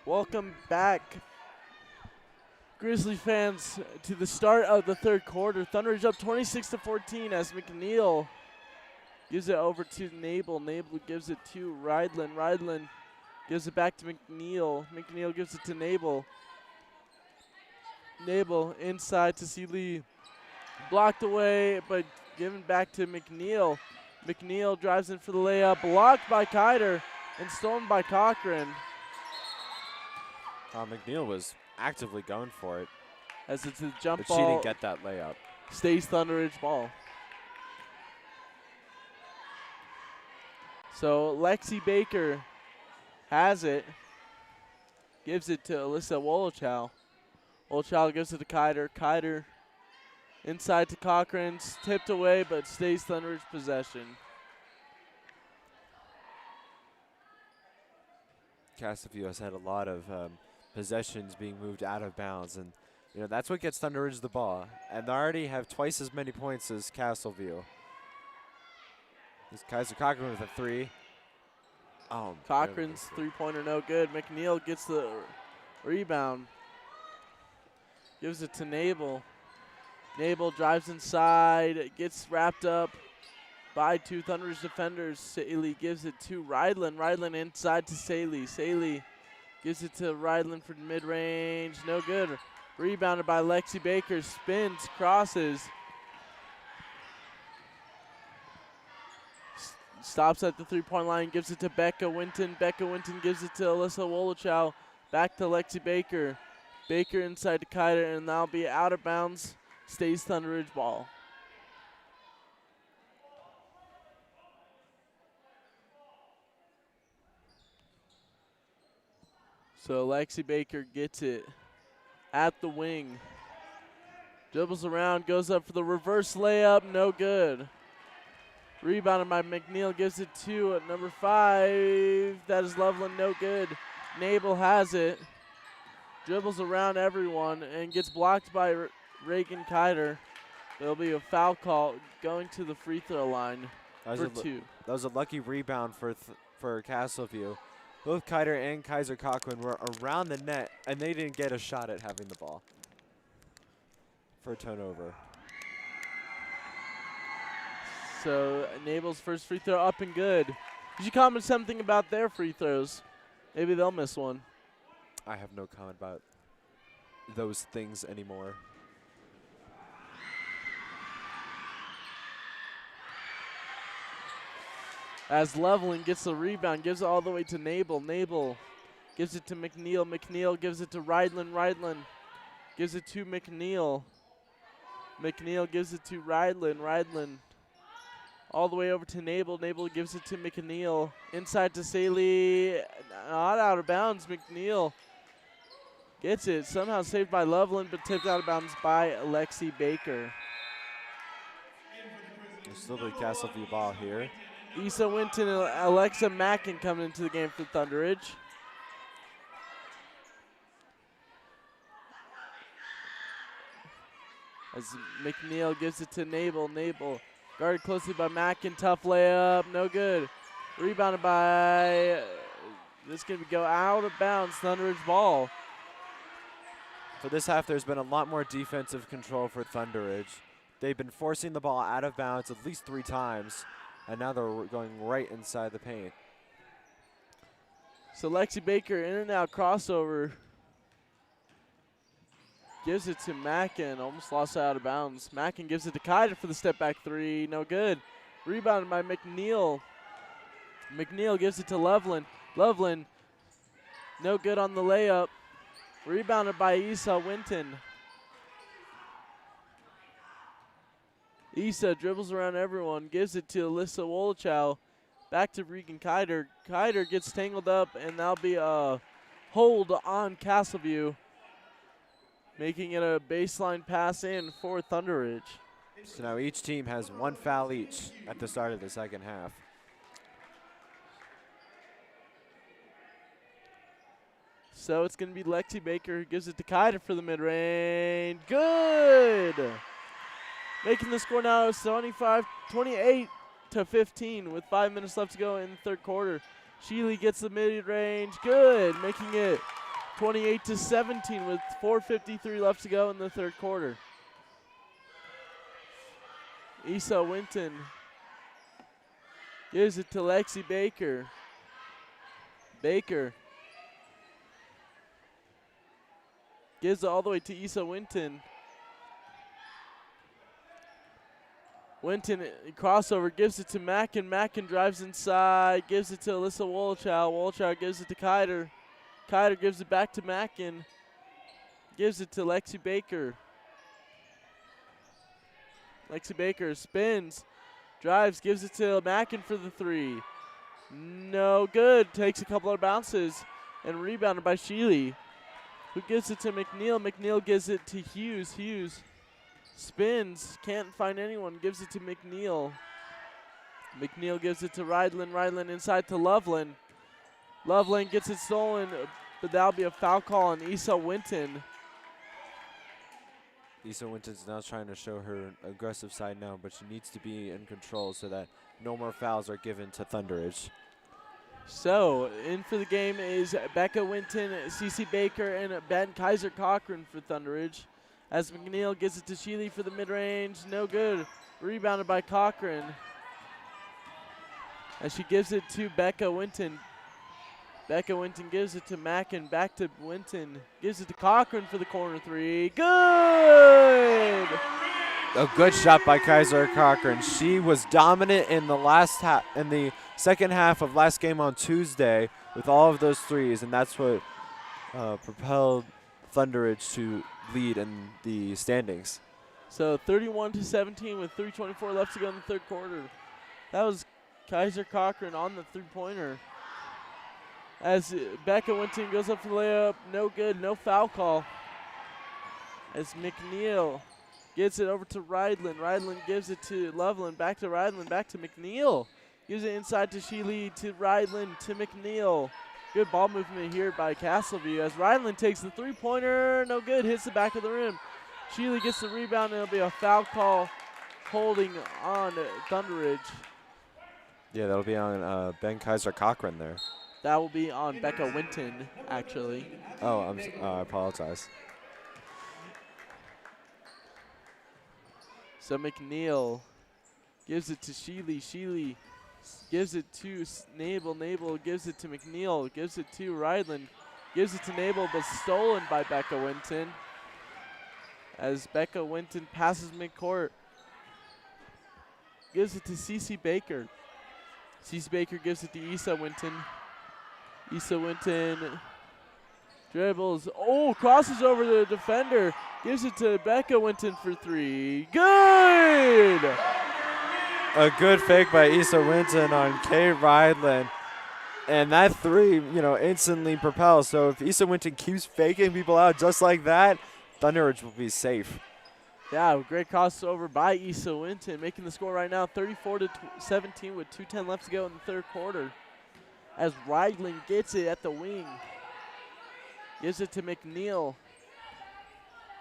Welcome back, Grizzly fans, to the start of the third quarter. Thunder Ridge up 26-14 as McNeil gives it over to Nabel. Nabel gives it to Rydland. Rydland gives it back to McNeil. McNeil gives it to Nabel. Nabel inside to Seeley. Blocked away, but given back to McNeil. McNeil drives in for the layup. Blocked by Kiter and stolen by Cochran. McNeil was actively going for it, As it's a jump but ball. she didn't get that layup. Stays Thunder Ridge ball. So Lexi Baker has it. Gives it to Alyssa Wolochow. Wolochow gives it to Kiter. Kiter inside to Cochran. Tipped away, but stays Thunder Ridge possession. Castleview has had a lot of possessions being moved out of bounds, and that's what gets Thunder Ridge the ball. And they already have twice as many points as Castleview. This Kaiser Cochran with a three. Oh, Cochran's three-pointer no good. McNeil gets the rebound. Gives it to Nabel. Nabel drives inside, gets wrapped up by two Thunder Ridge defenders. Saley gives it to Rydland. Rydland inside to Saley. Saley gives it to Rydland for mid-range. No good. Rebounded by Lexi Baker. Spins, crosses. Stops at the three-point line, gives it to Becca Winton. Becca Winton gives it to Alyssa Wolochow. Back to Lexi Baker. Baker inside to Kiter, and that'll be out of bounds. Stays Thunder Ridge ball. So Lexi Baker gets it at the wing. Dribbles around, goes up for the reverse layup, no good. Rebounded by McNeil, gives it to number 5. That is Loveland, no good. Nabel has it. Dribbles around everyone and gets blocked by Reagan Kiter. There'll be a foul call going to the free throw line for 2. That was a lucky rebound for Castleview. Both Kiter and Kaiser Cochran were around the net, and they didn't get a shot at having the ball for a turnover. So Nabel's first free throw up and good. Did you comment something about their free throws? Maybe they'll miss one. I have no comment about those things anymore. As Loveland gets the rebound, gives it all the way to Nabel. Nabel gives it to McNeil. McNeil gives it to Rydland. Rydland gives it to McNeil. McNeil gives it to Rydland. Rydland all the way over to Nabel. Nabel gives it to McNeil. Inside to Saley. Not out of bounds. McNeil gets it. Somehow saved by Loveland, but tipped out of bounds by Alexi Baker. There's still the Castleview ball here. Issa Winton and Alexa Mackin coming into the game for Thunder Ridge. As McNeil gives it to Nabel. Nabel guarded closely by Mackin. Tough layup, no good. Rebounded by, this is going to go out of bounds, Thunder Ridge ball. For this half, there's been a lot more defensive control for Thunder Ridge. They've been forcing the ball out of bounds at least 3 times. And now they're going right inside the paint. So Lexi Baker, in and out crossover. Gives it to Mackin, almost lost out of bounds. Mackin gives it to Kiter for the step back 3, no good. Rebounded by McNeil. McNeil gives it to Loveland. Loveland, no good on the layup. Rebounded by Issa Winton. Issa dribbles around everyone, gives it to Alyssa Wolochow. Back to Regan Kiter. Kiter gets tangled up, and that'll be a hold on Castleview, making it a baseline pass in for Thunder Ridge. So now each team has 1 foul each at the start of the second half. So it's going to be Lexi Baker who gives it to Kiter for the mid-range. Good! Making the score now 28 to 15 with 5 minutes left to go in the third quarter. Sheely gets the mid-range. Good. Making it 28-17 with 4:53 left to go in the third quarter. Issa Winton gives it to Lexi Baker. Baker gives it all the way to Issa Winton. Winton crossover, gives it to Mackin. Mackin drives inside, gives it to Alyssa Wolchow. Wolchow gives it to Kiter. Kiter gives it back to Mackin. Gives it to Lexi Baker. Lexi Baker spins, drives, gives it to Mackin for the three. No good. Takes a couple of bounces and rebounded by Sheely, who gives it to McNeil. McNeil gives it to Hughes. Hughes spins, can't find anyone, gives it to McNeil. McNeil gives it to Rydland. Rydland inside to Loveland. Loveland gets it stolen, but that'll be a foul call on Issa Winton. Issa Winton's now trying to show her aggressive side now, but she needs to be in control so that no more fouls are given to Thunderidge. So, in for the game is Becca Winton, Cece Baker, and Ben Kaiser Cochran for Thunderidge. As McNeil gives it to Sheely for the mid-range, no good. Rebounded by Cochran. As she gives it to Becca Winton. Becca Winton gives it to Mackin, back to Winton. Gives it to Cochran for the corner three. Good! A good shot by Kaiser Cochran. She was dominant in the second half of last game on Tuesday with all of those threes, and that's what propelled Thunderidge to lead in the standings. So 31-17 with 3:24 left to go in the third quarter. That was Kaiser Cochran on the three-pointer. As Becca Winton goes up for the layup, no good, no foul call. As McNeil gets it over to Rydland. Rydland gives it to Loveland, back to Rydland, back to McNeil. Gives it inside to Sheely, to Rydland, to McNeil. Good ball movement here by Castleview as Rydland takes the three-pointer, no good, hits the back of the rim. Sheely gets the rebound, and it'll be a foul call holding on Thunderidge. Yeah, that'll be on Ben Kaiser Cochran there. That will be on Becca Winton, actually. Oh, I apologize. So McNeil gives it to Sheely. Sheely gives it to Nabel. Nabel gives it to McNeil. Gives it to Rydland. Gives it to Nabel, but stolen by Becca Winton. As Becca Winton passes midcourt. Gives it to Cece Baker. Cece Baker gives it to Issa Winton. Issa Winton dribbles. Oh, crosses over the defender. Gives it to Becca Winton for three. Good! A good fake by Issa Winton on Kay Rydland. And that three, instantly propels. So if Issa Winton keeps faking people out just like that, Thunderidge will be safe. Yeah, great crossover by Issa Winton, making the score right now 34-17 with 2:10 left to go in the third quarter. As Rydland gets it at the wing. Gives it to McNeil.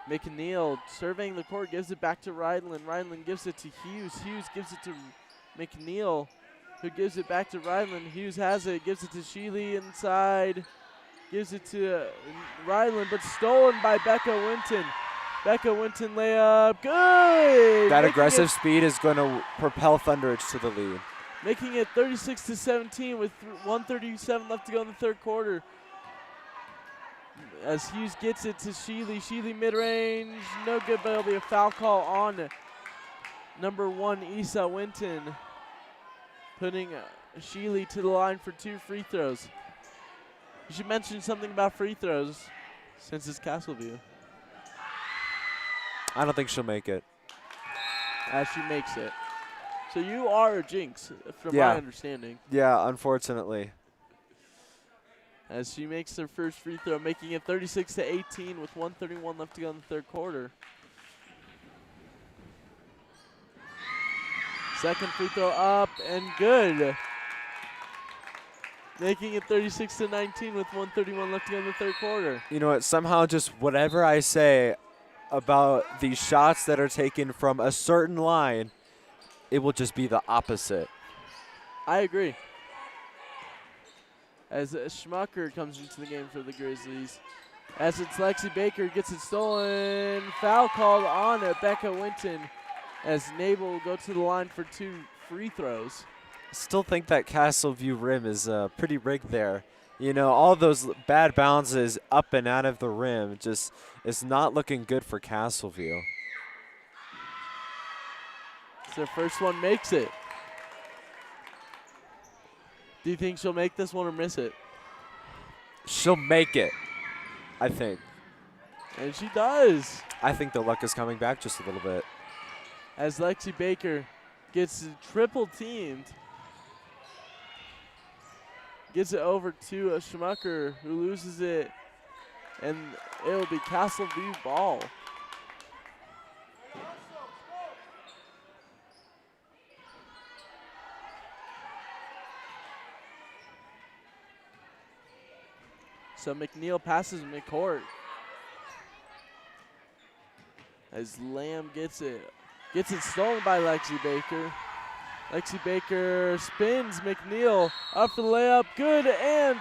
McNeil surveying the court, gives it back to Rydland. Rydland gives it to Hughes. Hughes gives it to McNeil, who gives it back to Rydland. Hughes has it, gives it to Sheely inside. Gives it to Rydland, but stolen by Becca Winton. Becca Winton layup, good! That aggressive speed is going to propel Thunderidge to the lead. Making it 36-17 with 1:37 left to go in the third quarter. As Hughes gets it to Sheely. Sheely mid-range, no good, but it'll be a foul call on number 1, Issa Winton. Putting Sheely to the line for 2 free throws. You should mention something about free throws since it's Castleview. I don't think she'll make it. As she makes it. So you are a jinx, from Yeah. my understanding. Yeah, unfortunately. As she makes her first free throw, making it 36-18 with 1:31 left to go in the third quarter. Second free throw up and good. Making it 36-19 with 1:31 left to go in the third quarter. You know what? Somehow just whatever I say about the shots that are taken from a certain line, it will just be the opposite. I agree. As Schmucker comes into the game for the Grizzlies. As it's Lexi Baker gets it stolen. Foul called on Becca Winton as Nabel will go to the line for 2 free throws. Still think that Castleview rim is pretty rigged there. You know, all those bad bounces up and out of the rim just is not looking good for Castleview. So their first one makes it. Do you think she'll make this one or miss it? She'll make it, I think. And she does. I think the luck is coming back just a little bit. As Lexi Baker gets triple teamed. Gets it over to Schmucker, who loses it. And it will be Castleview ball. So McNeil passes McCourt. As Lamb gets it stolen by Lexi Baker. Lexi Baker spins McNeil up for the layup, good, and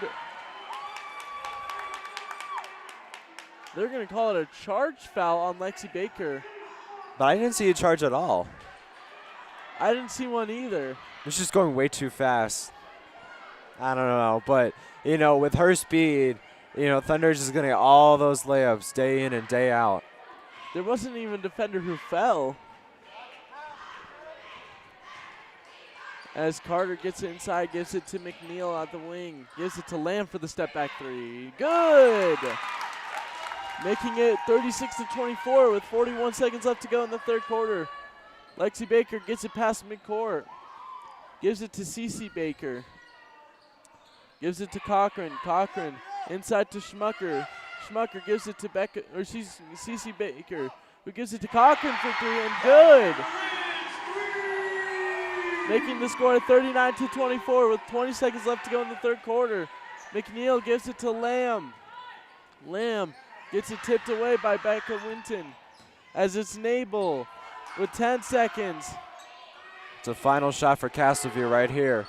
they're going to call it a charge foul on Lexi Baker. But I didn't see a charge at all. I didn't see one either. It's just going way too fast. I don't know, but, you know, with her speed, you know, Thunder is just going to get all those layups day in and day out. There wasn't even a defender who fell. As Carter gets it inside, gives it to McNeil at the wing. Gives it to Lamb for the step back 3. Good! Making it 36-24 with 41 seconds left to go in the third quarter. Lexi Baker gets it past midcourt. Gives it to Cece Baker. Gives it to Cochran. Cochran inside to Schmucker. Schmucker gives it to Becca, or Cece Baker, who gives it to Cochran for 3, and good! Making the score 39-24 with 20 seconds left to go in the third quarter. McNeil gives it to Lamb. Lamb gets it tipped away by Becca Winton. As it's Nabel with 10 seconds. It's a final shot for Castleview right here.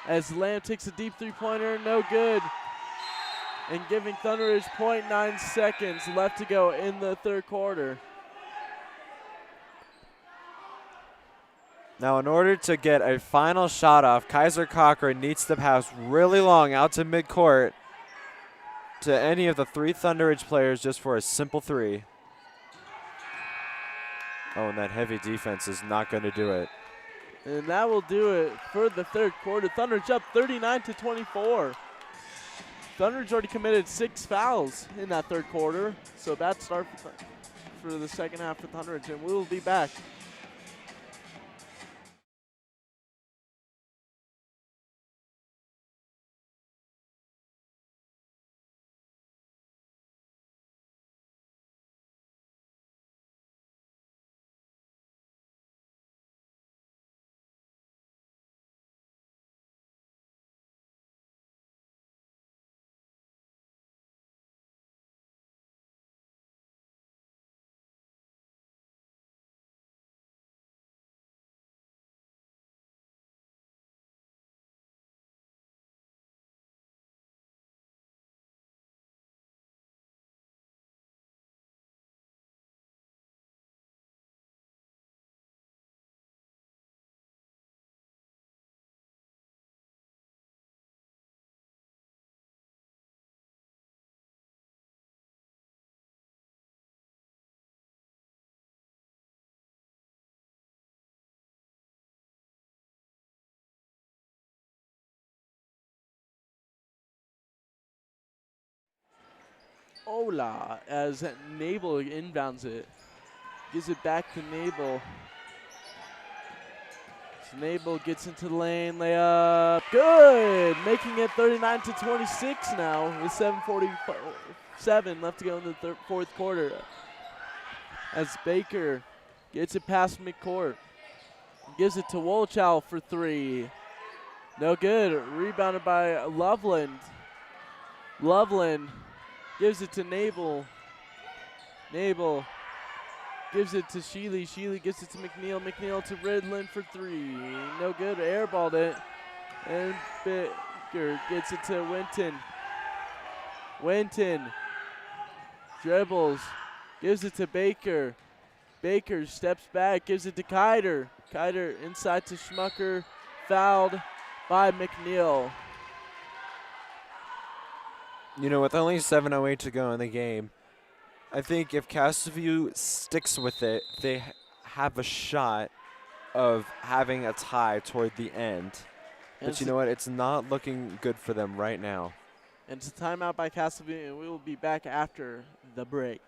As Lamb takes a deep three-pointer, no good. And giving Thunder Ridge 0.9 seconds left to go in the third quarter. Now, in order to get a final shot off, Kaiser Cochran needs to pass really long out to midcourt to any of the 3 Thunder Ridge players just for a simple 3. Oh, and that heavy defense is not going to do it. And that will do it for the third quarter. Thunder Ridge up 39-24. Thunder Ridge already committed 6 fouls in that third quarter. So bad start for the second half for Thunder Ridge, and we will be back. Ola as Nabel inbounds it. Gives it back to Nabel. So Nabel gets into the lane, layup, good! Making it 39-26 now with 7:47 left to go in the fourth quarter. As Baker gets it past midcourt. Gives it to Wolchow for 3. No good, rebounded by Loveland. Loveland gives it to Nabel. Nabel gives it to Sheely. Sheely gives it to McNeil. McNeil to Ridlin for 3. No good, airballed it. And Baker gets it to Winton. Winton dribbles, gives it to Baker. Baker steps back, gives it to Kiter. Kiter inside to Schmucker, fouled by McNeil. You know, with only 7:08 to go in the game, I think if Castleview sticks with it, they have a shot of having a tie toward the end. But you know what? It's not looking good for them right now. And it's a timeout by Castleview, and we will be back after the break.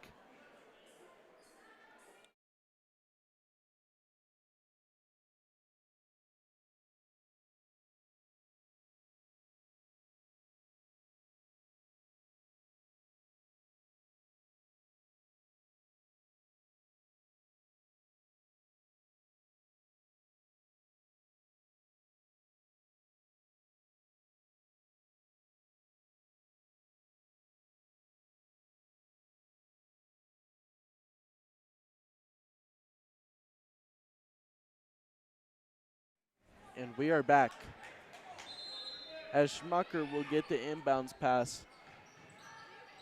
And we are back as Schmucker will get the inbounds pass.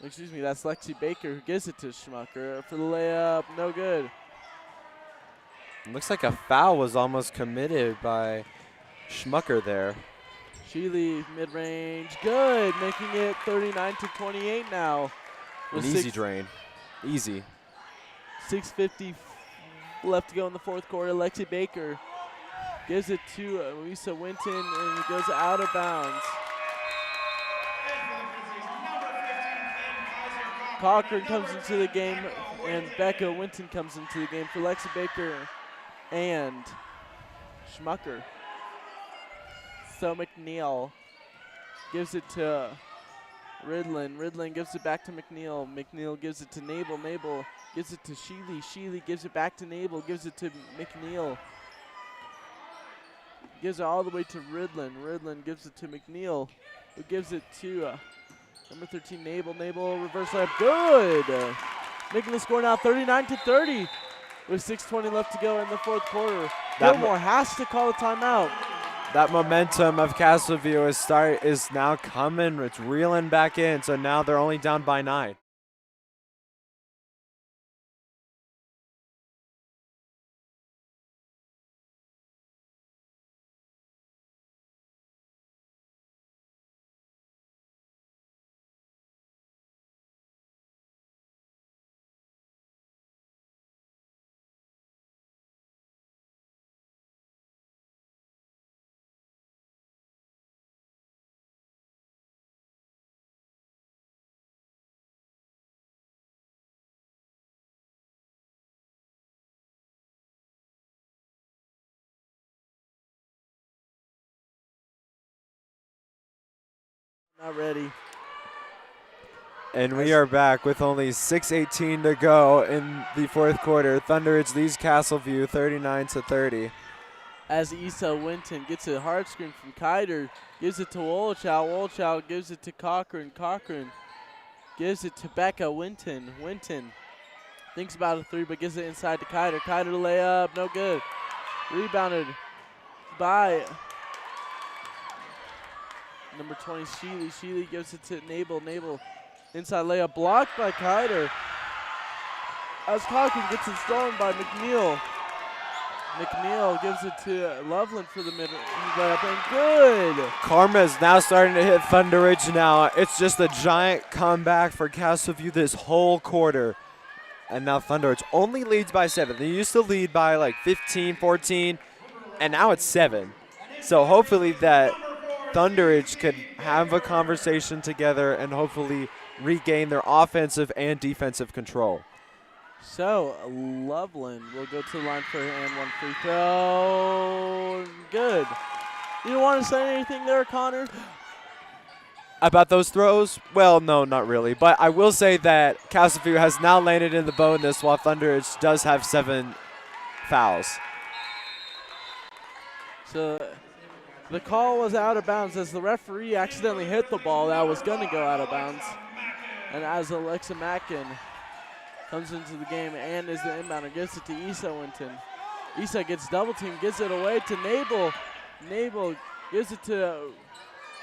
Excuse me, that's Lexi Baker who gives it to Schmucker for the layup. No good. Looks like a foul was almost committed by Schmucker there. Sheely mid-range, good, making it 39-28 now. An easy drain. Easy. 6:50 left to go in the fourth quarter. Lexi Baker gives it to Lisa Winton, and it goes out of bounds. Cochran comes into the game, and Becca Winton comes into the game for Lexi Baker and Schmucker. So McNeil gives it to Ridlin. Ridlin gives it back to McNeil. McNeil gives it to Nabel. Nabel gives it to Sheely. Sheely gives it back to Nabel. Gives it to McNeil. Gives it all the way to Ridlin. Ridlin gives it to McNeil, who gives it to number 13, Nabel. Nabel reverse layup, good. Making the score now 39-30 with 6:20 left to go in the fourth quarter. Gilmore has to call a timeout. That momentum of Castleview is now coming. It's reeling back in, so now they're only down by 9. Not ready. And we are back with only 6:18 to go in the fourth quarter. Thunder Ridge leads Castleview 39-30. As Issa Winton gets a hard screen from Kiter, gives it to Wolchow. Wolchow gives it to Cochran. Cochran gives it to Becca Winton. Winton thinks about a three, but gives it inside to Kiter. Kiter layup, no good. Rebounded by number 20, Sheely. Sheely gives it to Nabel. Nabel inside layup blocked by Kiter. As Cochran gets it stolen by McNeil. McNeil gives it to Loveland for the mid-layup, and good. Karma is now starting to hit Thunder Ridge now. It's just a giant comeback for Castleview this whole quarter. And now Thunder Ridge only leads by 7. They used to lead by like 15, 14, and now it's 7. So hopefully that Thunder Ridge could have a conversation together and hopefully regain their offensive and defensive control. So Loveland will go to the line for her and one free throw. Good. You want to say anything there, Connor? About those throws? Well, no, not really. But I will say that Castleview has now landed in the bonus while Thunder Ridge does have 7 fouls. So the call was out of bounds as the referee accidentally hit the ball that was going to go out of bounds. And as Alexa Mackin comes into the game and is the inbounder, gives it to Issa Winton. Issa gets double teamed, gives it away to Nabel. Nabel gives it to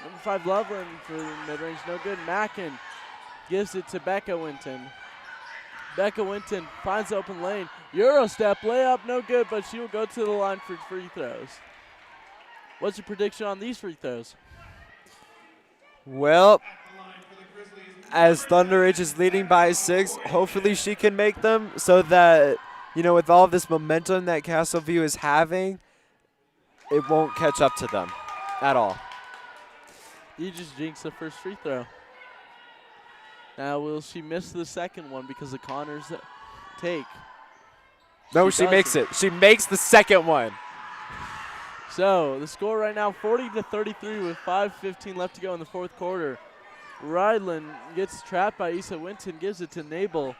number 5 Loveland for the mid-range, no good. Mackin gives it to Becca Winton. Becca Winton finds the open lane. Euro step, layup, no good, but she will go to the line for free throws. What's your prediction on these free throws? Well, as Thunder Ridge is leading by 6, hopefully she can make them so that, you know, with all this momentum that Castleview is having, it won't catch up to them at all. You just jinxed the first free throw. Now, will she miss the second one because of Connor's take? No, she makes it. She makes the second one. So, the score right now, 40-33 with 5:15 left to go in the fourth quarter. Rydland gets trapped by Issa Winton, gives it to Nabel,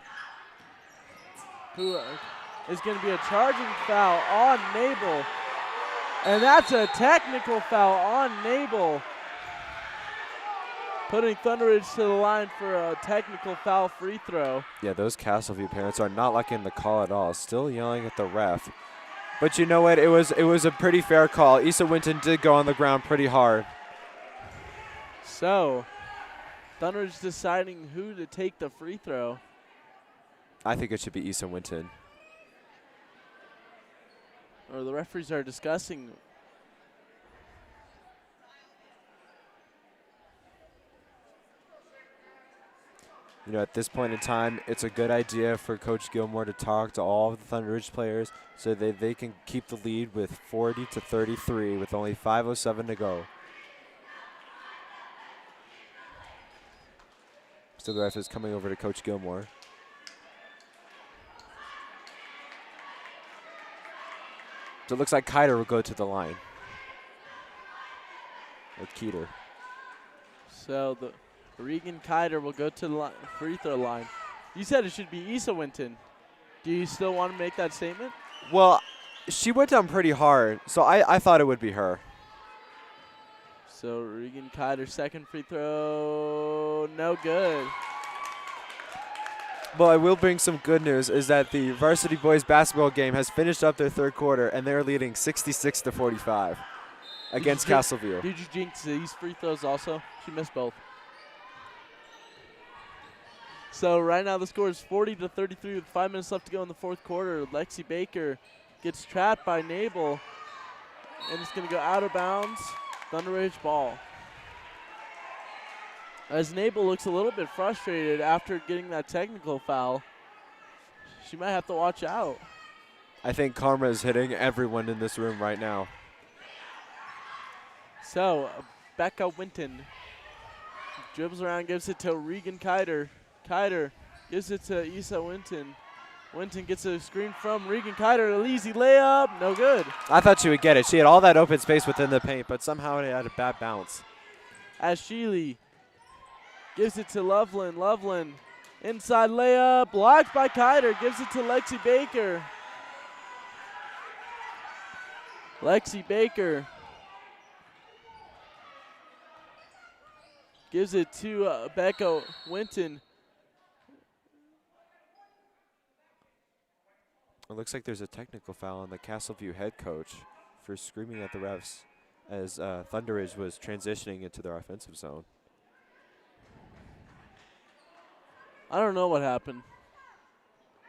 who is going to be a charging foul on Nabel. And that's a technical foul on Nabel, putting Thunder Ridge to the line for a technical foul free throw. Yeah, those Castleview parents are not liking the call at all. Still yelling at the ref. But you know what? It was a pretty fair call. Issa Winton did go on the ground pretty hard. So, Thunder Ridge deciding who to take the free throw. I think it should be Issa Winton. Or the referees are discussing. You know, at this point in time, it's a good idea for Coach Gilmore to talk to all of the Thunder Ridge players so that they can keep the lead with 40-33 with only 5:07 to go. So the ref is coming over to Coach Gilmore. So it looks like Kiter will go to the line. Or Keeter. So the Regan Kiter will go to the free throw line. You said it should be Issa Winton. Do you still want to make that statement? Well, she went down pretty hard, so I thought it would be her. So Regan Kiter, second free throw, no good. Well, I will bring some good news, is that the Varsity boys basketball game has finished up their third quarter, and they're leading 66-45 against Castleview. Did you jinx these free throws also? She missed both. So right now the score is 40-33 with 5 minutes left to go in the fourth quarter. Lexi Baker gets trapped by Nabel, and it's going to go out of bounds. Thunder Ridge ball. As Nabel looks a little bit frustrated after getting that technical foul, she might have to watch out. I think karma is hitting everyone in this room right now. So Becca Winton dribbles around, gives it to Regan Kiter. Kiter gives it to Issa Winton. Winton gets a screen from Regan Kiter. An easy layup, no good. I thought she would get it. She had all that open space within the paint, but somehow it had a bad bounce. As Sheely gives it to Loveland. Loveland, inside layup, blocked by Kiter. Gives it to Lexi Baker. Lexi Baker gives it to Becca Winton. It looks like there's a technical foul on the Castleview head coach for screaming at the refs as Thunder Ridge was transitioning into their offensive zone. I don't know what happened.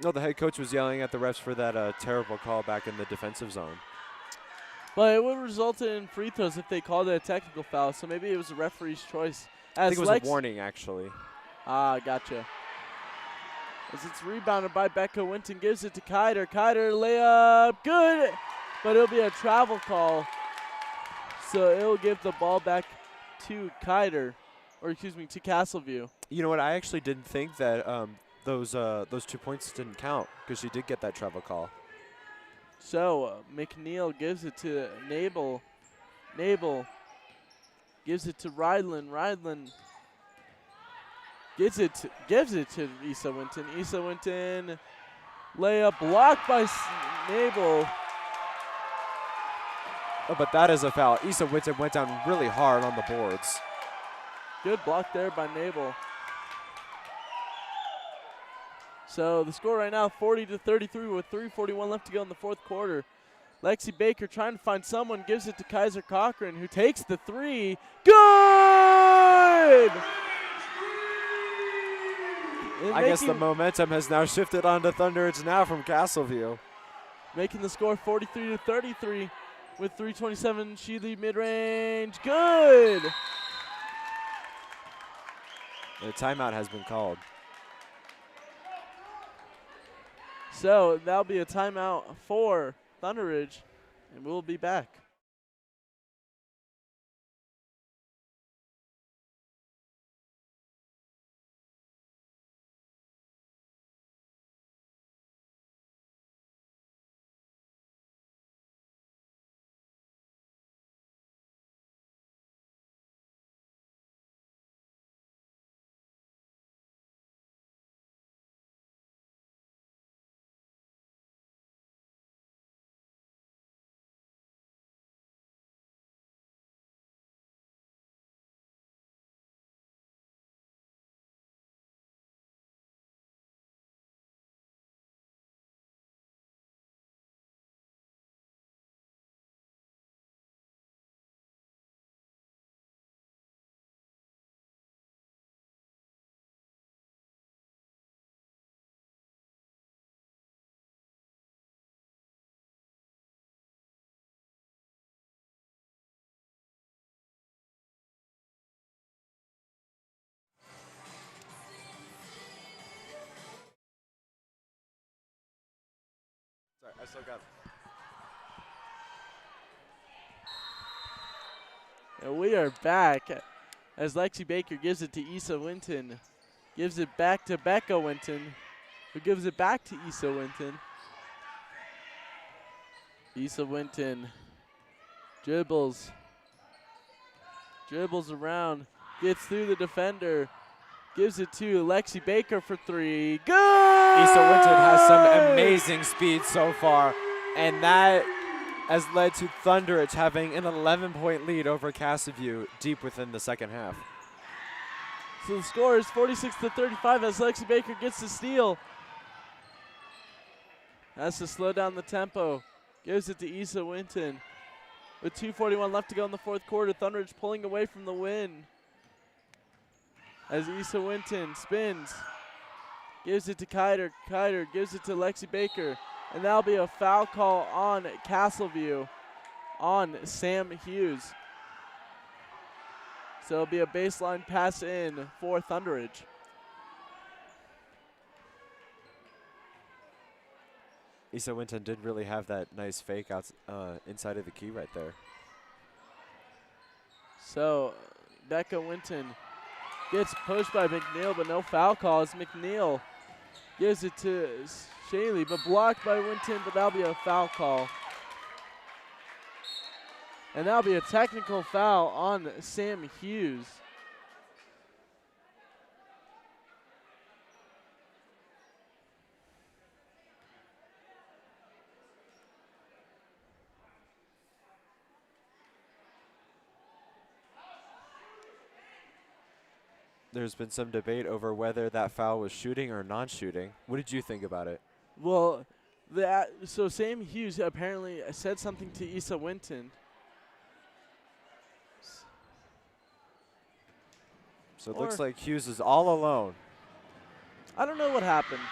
No, the head coach was yelling at the refs for that terrible call back in the defensive zone. But it would have resulted in free throws if they called it a technical foul, so maybe it was a referee's choice. I think it was a warning, actually. Ah, gotcha. As it's rebounded by Becca Winton, gives it to Kiter. Kiter layup, good, but it'll be a travel call. So it'll give the ball back to Kiter, or excuse me, to Castleview. You know what? I actually didn't think that those 2 points didn't count because she did get that travel call. So McNeil gives it to Nabel. Nabel gives it to Rydland. Rydland gives it to Issa Winton. Issa Winton layup blocked by Nabel. Oh, but that is a foul. Issa Winton went down really hard on the boards. Good block there by Nabel. So the score right now, 40-33 with 3:41 left to go in the fourth quarter. Lexi Baker trying to find someone, gives it to Kaiser Cochran, who takes the three. Good! I guess the momentum has now shifted onto Thunder Ridge now from Castleview. Making the score 43-33 with 3:27. Sheely mid-range. Good! The timeout has been called. So that'll be a timeout for Thunder Ridge, and we'll be back. Sorry, I still got it. And we are back as Lexi Baker gives it to Issa Winton. Gives it back to Becca Winton, who gives it back to Issa Winton. Issa Winton dribbles around, gets through the defender, gives it to Lexi Baker for three. Good! Issa Winton has some amazing speed so far, and that has led to Thunder Ridge having an 11-point lead over Castleview deep within the second half. So the score is 46-35 as Lexi Baker gets the steal. Has to slow down the tempo. Gives it to Issa Winton. With 2:41 left to go in the fourth quarter, Thunder Ridge pulling away from the win. As Issa Winton spins. Gives it to Kiter. Kiter gives it to Lexi Baker. And that'll be a foul call on Castleview on Sam Hughes. So it'll be a baseline pass in for Thunder Ridge. Issa Winton did really have that nice fake out inside of the key right there. So Becca Winton gets pushed by McNeil, but no foul call as McNeil gives it to Shaley, but blocked by Winton, but that'll be a foul call. And that'll be a technical foul on Sam Hughes. There's been some debate over whether that foul was shooting or non-shooting. What did you think about it? Well, so Sam Hughes apparently said something to Issa Winton. So it looks like Hughes is all alone. I don't know what happened.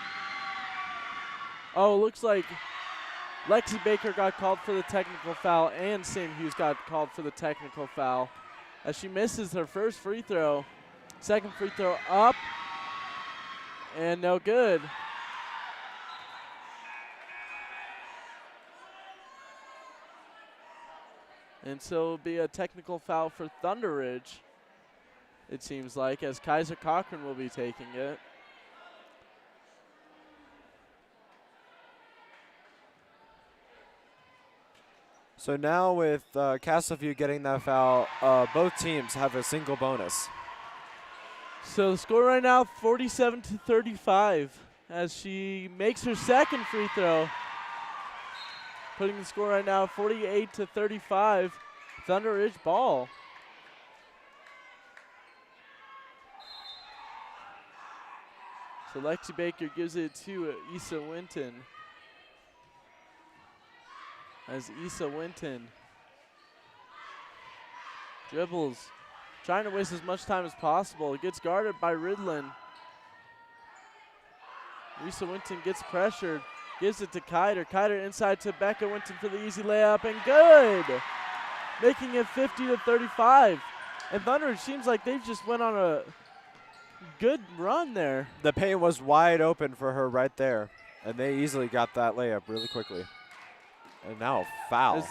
Oh, it looks like Lexi Baker got called for the technical foul and Sam Hughes got called for the technical foul as she misses her first free throw. Second free throw up and no good. And so it'll be a technical foul for Thunder Ridge, it seems like, as Kaiser Cochran will be taking it. So now with Castleview getting that foul, both teams have a single bonus. So the score right now, 47-35, as she makes her second free throw. Putting the score right now, 48-35, Thunder Ridge ball. So Lexi Baker gives it to Issa Winton. As Issa Winton dribbles, trying to waste as much time as possible. Gets guarded by Ridlin. Lisa Winton gets pressured, gives it to Kiter. Kiter inside to Becca Winton for the easy layup, and good! Making it 50-35. And Thunder, it seems like they've just went on a good run there. The paint was wide open for her right there, and they easily got that layup really quickly. And now a foul.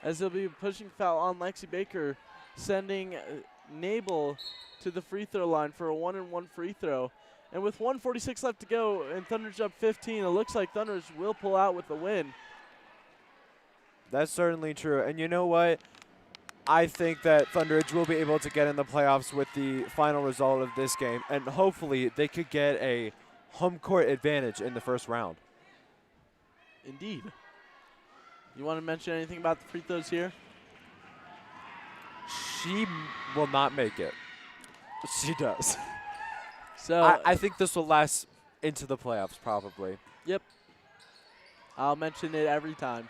As they'll be pushing foul on Lexi Baker, sending Nabel to the free throw line for a 1-and-1 free throw. And with 1:46 left to go and Thunder's up 15, it looks like Thunders will pull out with the win. That's certainly true. And you know what? I think that Thunderidge will be able to get in the playoffs with the final result of this game, and hopefully they could get a home court advantage in the first round. Indeed. You want to mention anything about the free throws here? She will not make it. She does. So I think this will last into the playoffs probably. Yep. I'll mention it every time.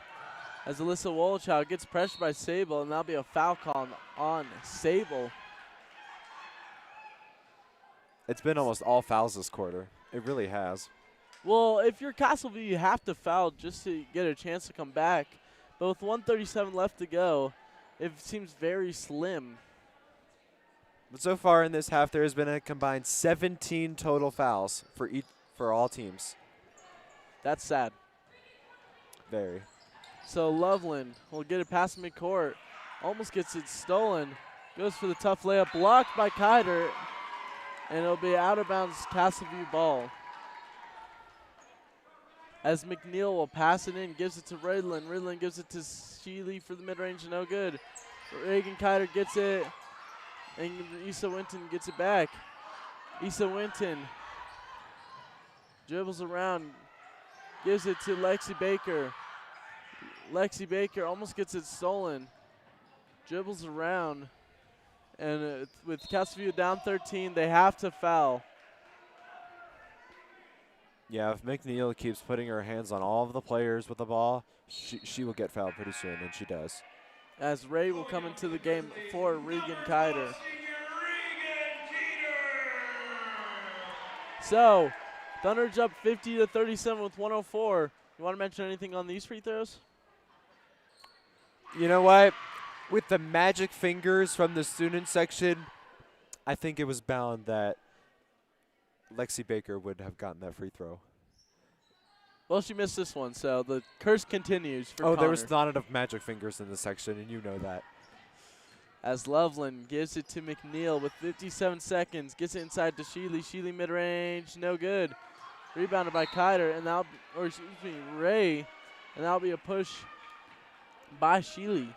As Alyssa Wolochow gets pressured by Sable, and that'll be a foul call on Sable. It's been almost all fouls this quarter. It really has. Well, if you're Castleview, you have to foul just to get a chance to come back. But with 1:37 left to go, it seems very slim. But so far in this half, there has been a combined 17 total fouls for all teams. That's sad. Very. So Loveland will get it past midcourt. Almost gets it stolen. Goes for the tough layup, blocked by Kiter. And it'll be out of bounds Castleview ball. As McNeil will pass it in, gives it to Redlin. Redlin gives it to Sheely for the mid-range, no good. Reagan Kiter gets it, and Issa Winton gets it back. Issa Winton dribbles around, gives it to Lexi Baker. Lexi Baker almost gets it stolen. Dribbles around, and with Castleview down 13, they have to foul. Yeah, if McNeil keeps putting her hands on all of the players with the ball, she will get fouled pretty soon, and she does. As Ray will come into the game for Regan Kiter. So, Thunder's up 50-37 with 104. You want to mention anything on these free throws? You know what? With the magic fingers from the student section, I think it was bound that Lexi Baker would have gotten that free throw. Well, she missed this one, so the curse continues for Oh, Connor. there was not enough magic fingers in this section, and you know that. As Loveland gives it to McNeil with 57 seconds, gets it inside to Sheely. Sheely mid-range, no good. Rebounded by Kiter, and Ray, and that'll be a push by Sheely.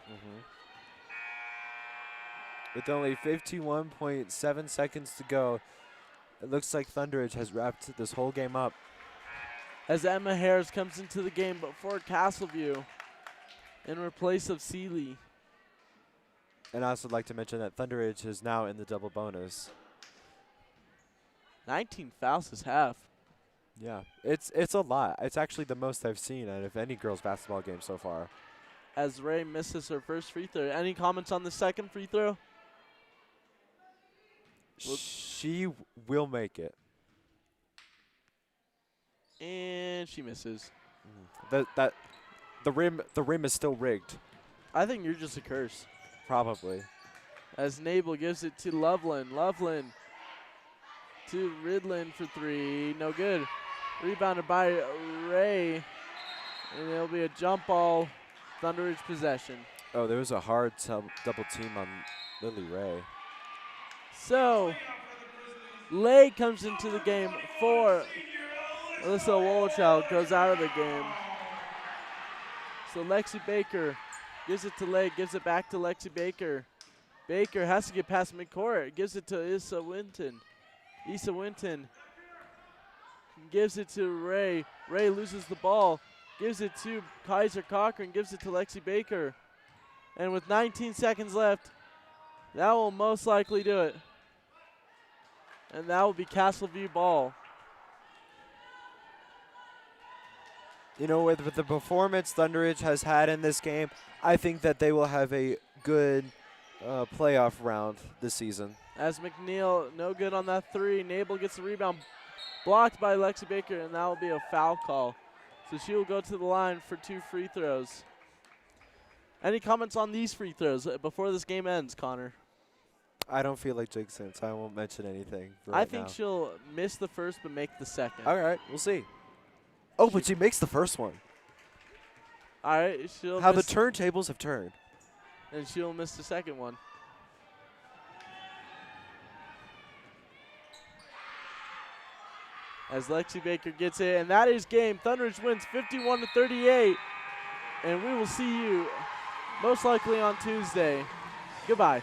With only 51.7 seconds to go, it looks like Thunderidge has wrapped this whole game up. As Emma Harris comes into the game, but for Castleview in replace of Seeley. And I also like to mention that Thunderidge is now in the double bonus. 19 fouls this half. Yeah, it's a lot. It's actually the most I've seen out of any girls basketball game so far. As Ray misses her first free throw. Any comments on the second free throw? She will make it. And she misses. The rim is still rigged. I think you're just a curse. Probably. As Nabel gives it to Loveland. Loveland to Ridlin for three. No good. Rebounded by Ray. And it'll be a jump ball. Thunderidge possession. Oh, there was a hard double team on Lily Ray. So, Lay comes into the game for Alyssa Wolochow, goes out of the game. So Lexi Baker gives it to Lay, gives it back to Lexi Baker. Baker has to get past midcourt, gives it to Issa Winton. Issa Winton gives it to Ray. Ray loses the ball, gives it to Kaiser Cochran, gives it to Lexi Baker. And with 19 seconds left, that will most likely do it. And that will be Castleview ball. You know, with the performance Thunderidge has had in this game, I think that they will have a good playoff round this season. As McNeil, no good on that three. Nabel gets the rebound. Blocked by Lexi Baker, and that will be a foul call. So she will go to the line for 2 free throws. Any comments on these free throws before this game ends, Connor? I don't feel like jinxing it, so I won't mention anything for I right think now. she'll miss the first but make the second. All right, we'll see. Oh, but she makes the first one. All right, she'll How the miss, turntables have turned. and she'll miss the second one. As Lexi Baker gets it, and that is game. Thunderidge wins 51-38, and we will see you most likely on Tuesday. Goodbye.